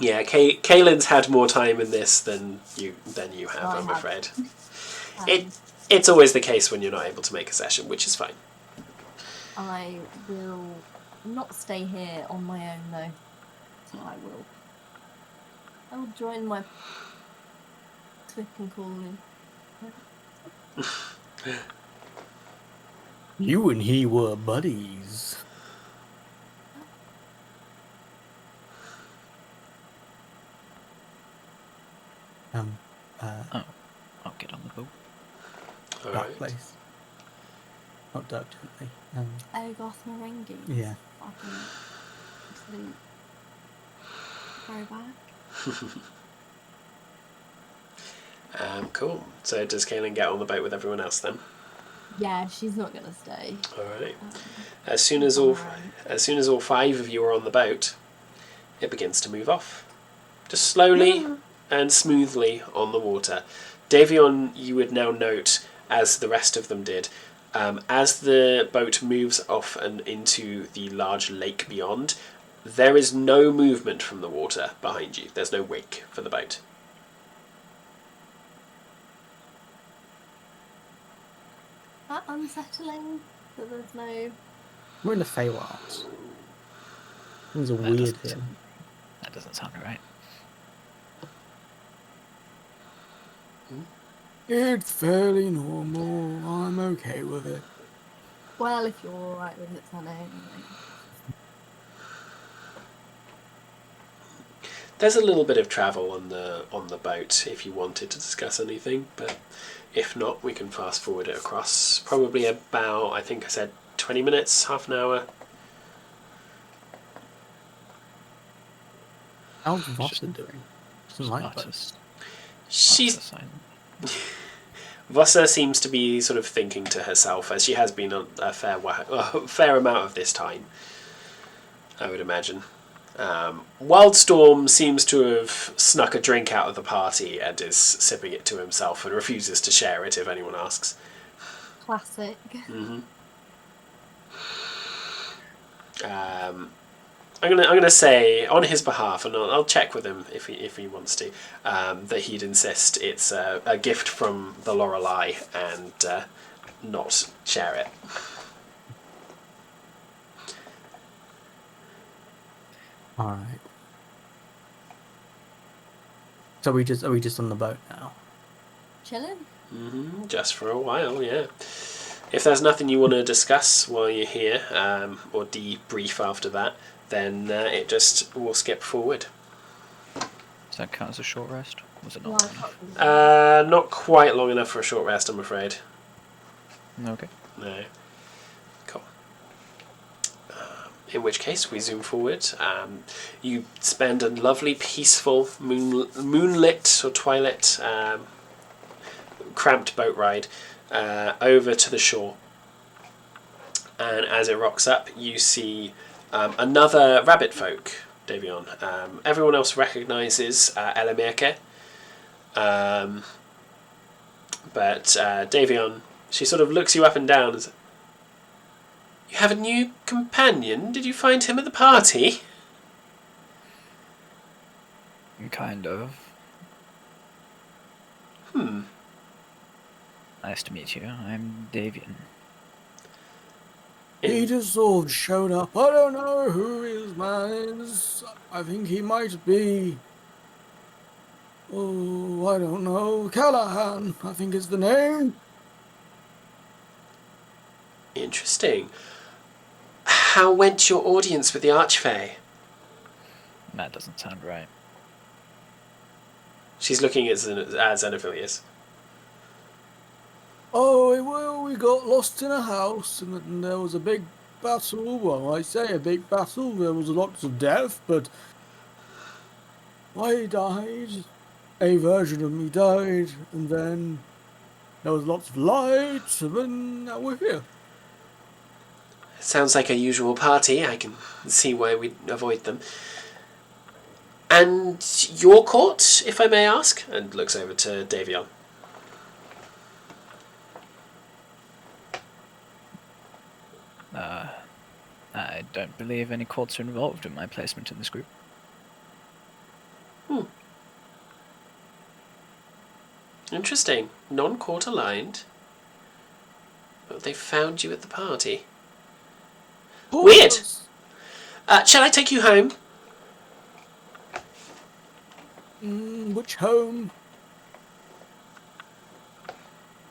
Yeah, Kaelin's had more time in this than you have, I I'm have. afraid. It's always the case when you're not able to make a session, which is fine. I will not stay here on my own though. So I will join my Twip and calling. You and he were buddies. I'll get on the boat. That Alright. place. Not Dirk, gently. Ogoth Merengue. Yeah. Fucking absolute throwback. Cool. So does Kaelin get on the boat with everyone else then? Yeah, she's not gonna stay. Alright. As soon as all 5 of you are on the boat, it begins to move off. Just slowly and smoothly on the water. Davion, you would now note, as the rest of them did, as the boat moves off and into the large lake beyond, there is no movement from the water behind you. There's no wake for the boat. That unsettling that there's no. We're in the Feywilds. Things are That weird doesn't here. sound- That doesn't sound right. It's fairly normal. I'm okay with it. Well, if you're alright with it, Sunny. There's a little bit of travel on the boat if you wanted to discuss anything, but if not, we can fast forward it across. Probably about, I think I said 20 minutes, half an hour. How's Vossa doing? Doesn't like Utter boats. She's silence. Vossa seems to be sort of thinking to herself, as she has been a fair amount of this time, I would imagine. Wildstorm seems to have snuck a drink out of the party and is sipping it to himself and refuses to share it if anyone asks. Classic. I'm gonna say on his behalf, and I'll check with him if he wants to, that he'd insist it's a gift from the Lorelei and not share it. Alright. So are we just on the boat now? Chilling. Just for a while, yeah. If there's nothing you want to discuss while you're here, or debrief after that, then it just will skip forward. Does that count as a short rest? Was it Well, not? I can't remember. Not quite long enough for a short rest, I'm afraid. Okay. No. Cool. In which case, we zoom forward. You spend a lovely, peaceful, moonlit or twilight, cramped boat ride over to the shore. And as it rocks up, you see another rabbit folk, Davion. Everyone else recognises Elamirke. But Davion, she sort of looks you up and down and says, "You have a new companion? Did you find him at the party?" Kind of. Nice to meet you. I'm Davion. He just sort of showed up. I don't know who his man is. I think he might be... Oh, I don't know. Callahan, I think is the name. Interesting. How went your audience with the Archfey? That doesn't sound right. She's looking at Xenophilius. we got lost in a house, and there was a big battle. Well, I say a big battle. There was lots of death, but I died. A version of me died, and then there was lots of light, and then now we're here. Sounds like a usual party. I can see why we'd avoid them. And your court, if I may ask? And looks over to Davion. I don't believe any courts are involved in my placement in this group. Interesting. Non-court aligned. But they found you at the party. Weird. Shall I take you home? Which home?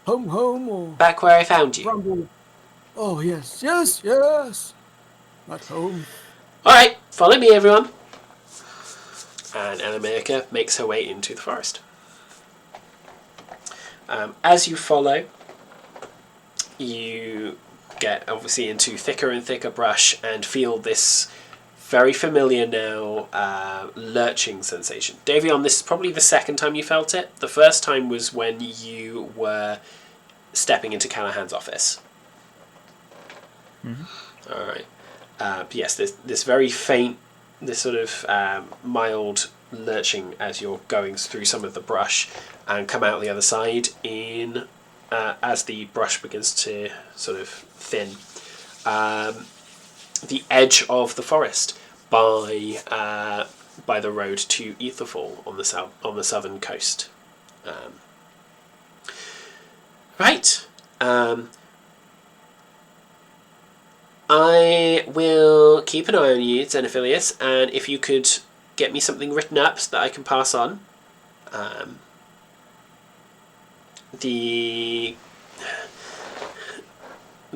Home, or Back where I found you. Bramble? Oh, yes. At home. Alright, follow me, everyone. And Anamerica makes her way into the forest. As you follow, you get obviously into thicker and thicker brush and feel this very familiar now lurching sensation. Davion, this is probably the second time you felt it. The first time was when you were stepping into Callahan's office. Mm-hmm. Alright. Yes, this very faint, this sort of mild lurching as you're going through some of the brush and come out the other side in as the brush begins to sort of thin. The edge of the forest by the road to Etherfall on the southern coast. Right. I will keep an eye on you, Xenophilius, and if you could get me something written up so that I can pass on. The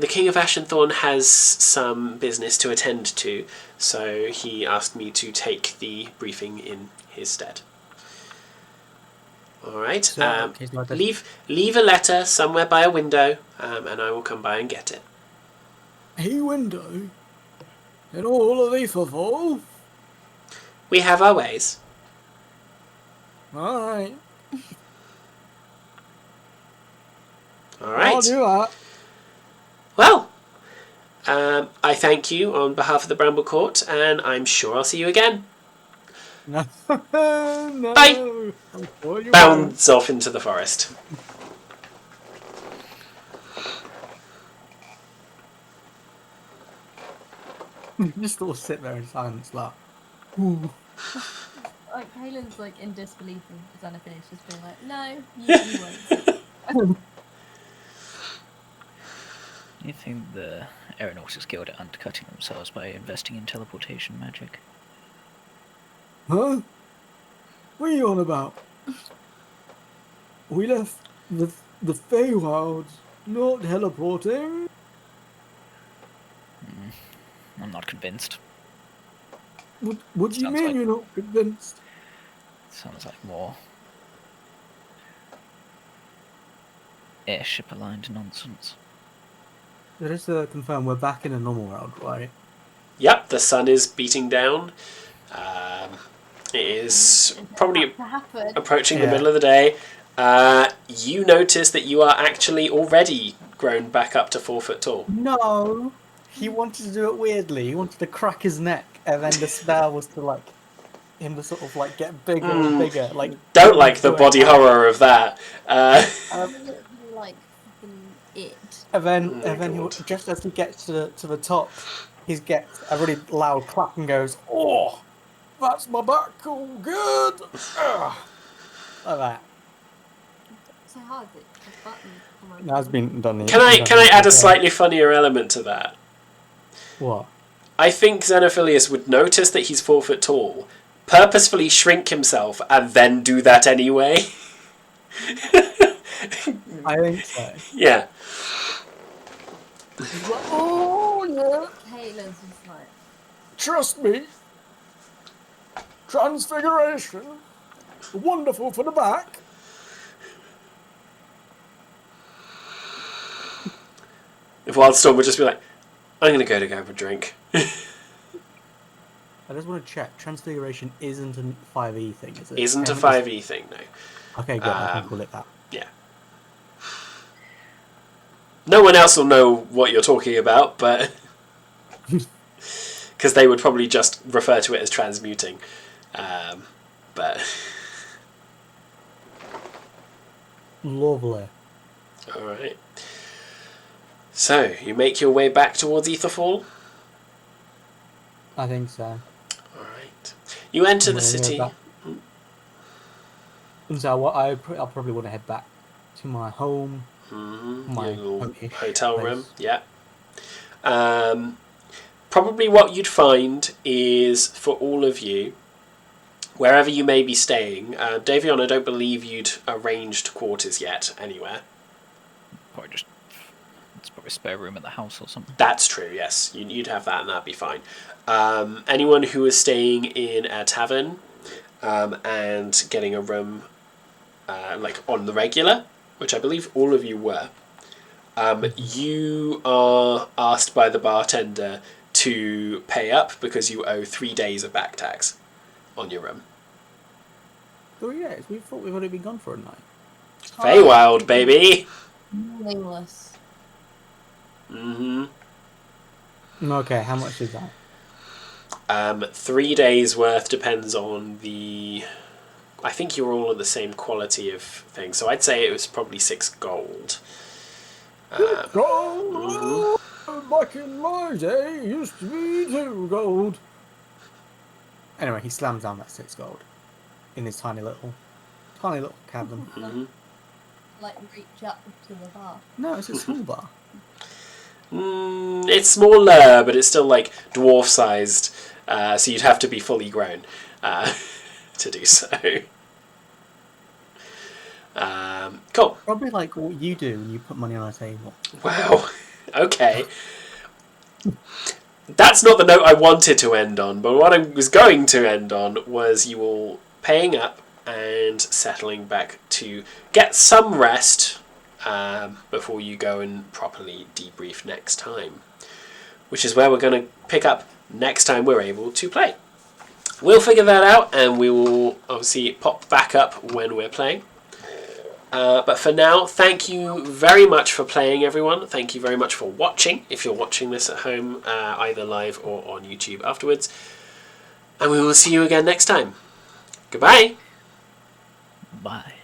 King of Ashenthorn has some business to attend to, so he asked me to take the briefing in his stead. All right. Leave a letter somewhere by a window, and I will come by and get it. A window? In all of Etherfall? We have our ways. Alright. All right. I'll do that. Well, I thank you on behalf of the Bramble Court, and I'm sure I'll see you again. No. No. Bye. I'm sure you Bounds off into the forest. Just all sit there in silence, like, ooh. Like, Kalen's like in disbelief and Xenophilius just being like, no, you won't. You think the Aeronautics Guild are undercutting themselves by investing in teleportation magic? Huh? What are you on about? We left the Feywild, not teleporting. I'm not convinced. What do you Sounds mean like- you're not convinced? Sounds like more airship-aligned nonsense. Just to confirm, we're back in a normal world, right? Yep, the sun is beating down. It is probably To happen. approaching the Yeah. middle of the day. You notice that you are actually already grown back up to 4 foot tall. No! He wanted to do it weirdly. He wanted to crack his neck, and then the spell was to, like, him to sort of, like, get bigger and bigger. Like, Don't like the body horror of that. Literally, like fucking it. And then God. just as he gets to the top, he gets a really loud clap and goes, "Oh, That's my back, all good. like that." So hard that the button. That's been done. Can I add a slightly funnier element to that? What? I think Xenophilius would notice that he's 4 foot tall, purposefully shrink himself, and then do that anyway. I think so. Yeah. He's like, oh yeah, Kalen's just like, trust me. Transfiguration, wonderful for the back. If Wildstorm would just be like, I'm going to go have a drink. I just want to check. Transfiguration isn't a 5e thing, is it? Isn't a Haven't 5e thing, no. Okay, good. I can call it that. Yeah. No one else will know what you're talking about, but... Because they would probably just refer to it as transmuting. But... Lovely. Alright. So, you make your way back towards Etherfall? I think so. Alright. You enter I'm the gonna go city. back. And so I'll probably want to head back to my home. My Your little home-ish hotel place. room. Yeah. Probably what you'd find is, for all of you, wherever you may be staying, Davion, I don't believe you'd arranged quarters yet anywhere. Probably just... It's probably a spare room at the house or something. That's true, yes. You'd have that and that'd be fine. Anyone who is staying in a tavern and getting a room like on the regular, which I believe all of you were, you are asked by the bartender to pay up because you owe 3 days of back tax on your room. 3 days? We thought we'd already been gone for a night. Feywild, baby! Meaningless. Mm-hmm. Okay, how much is that? 3 days worth depends on the... I think you're all of the same quality of thing, so I'd say it was probably 6 gold. Gold! Back in my day, it used to be 2 gold. Anyway, he slams down that 6 gold in his tiny little cabin. Like reach up to the bar. No, it's a small bar. It's smaller, but it's still like dwarf-sized, so you'd have to be fully grown to do so. Cool. Probably like what you do when you put money on a table. Wow. Okay. That's not the note I wanted to end on, but what I was going to end on was you all paying up and settling back to get some rest before you go and properly debrief next time, which is where we're going to pick up next time we're able to play. We'll figure that out, and we will obviously pop back up when we're playing. But for now, thank you very much for playing, everyone. Thank you very much for watching, if you're watching this at home, either live or on YouTube afterwards. And we will see you again next time. Goodbye. Bye.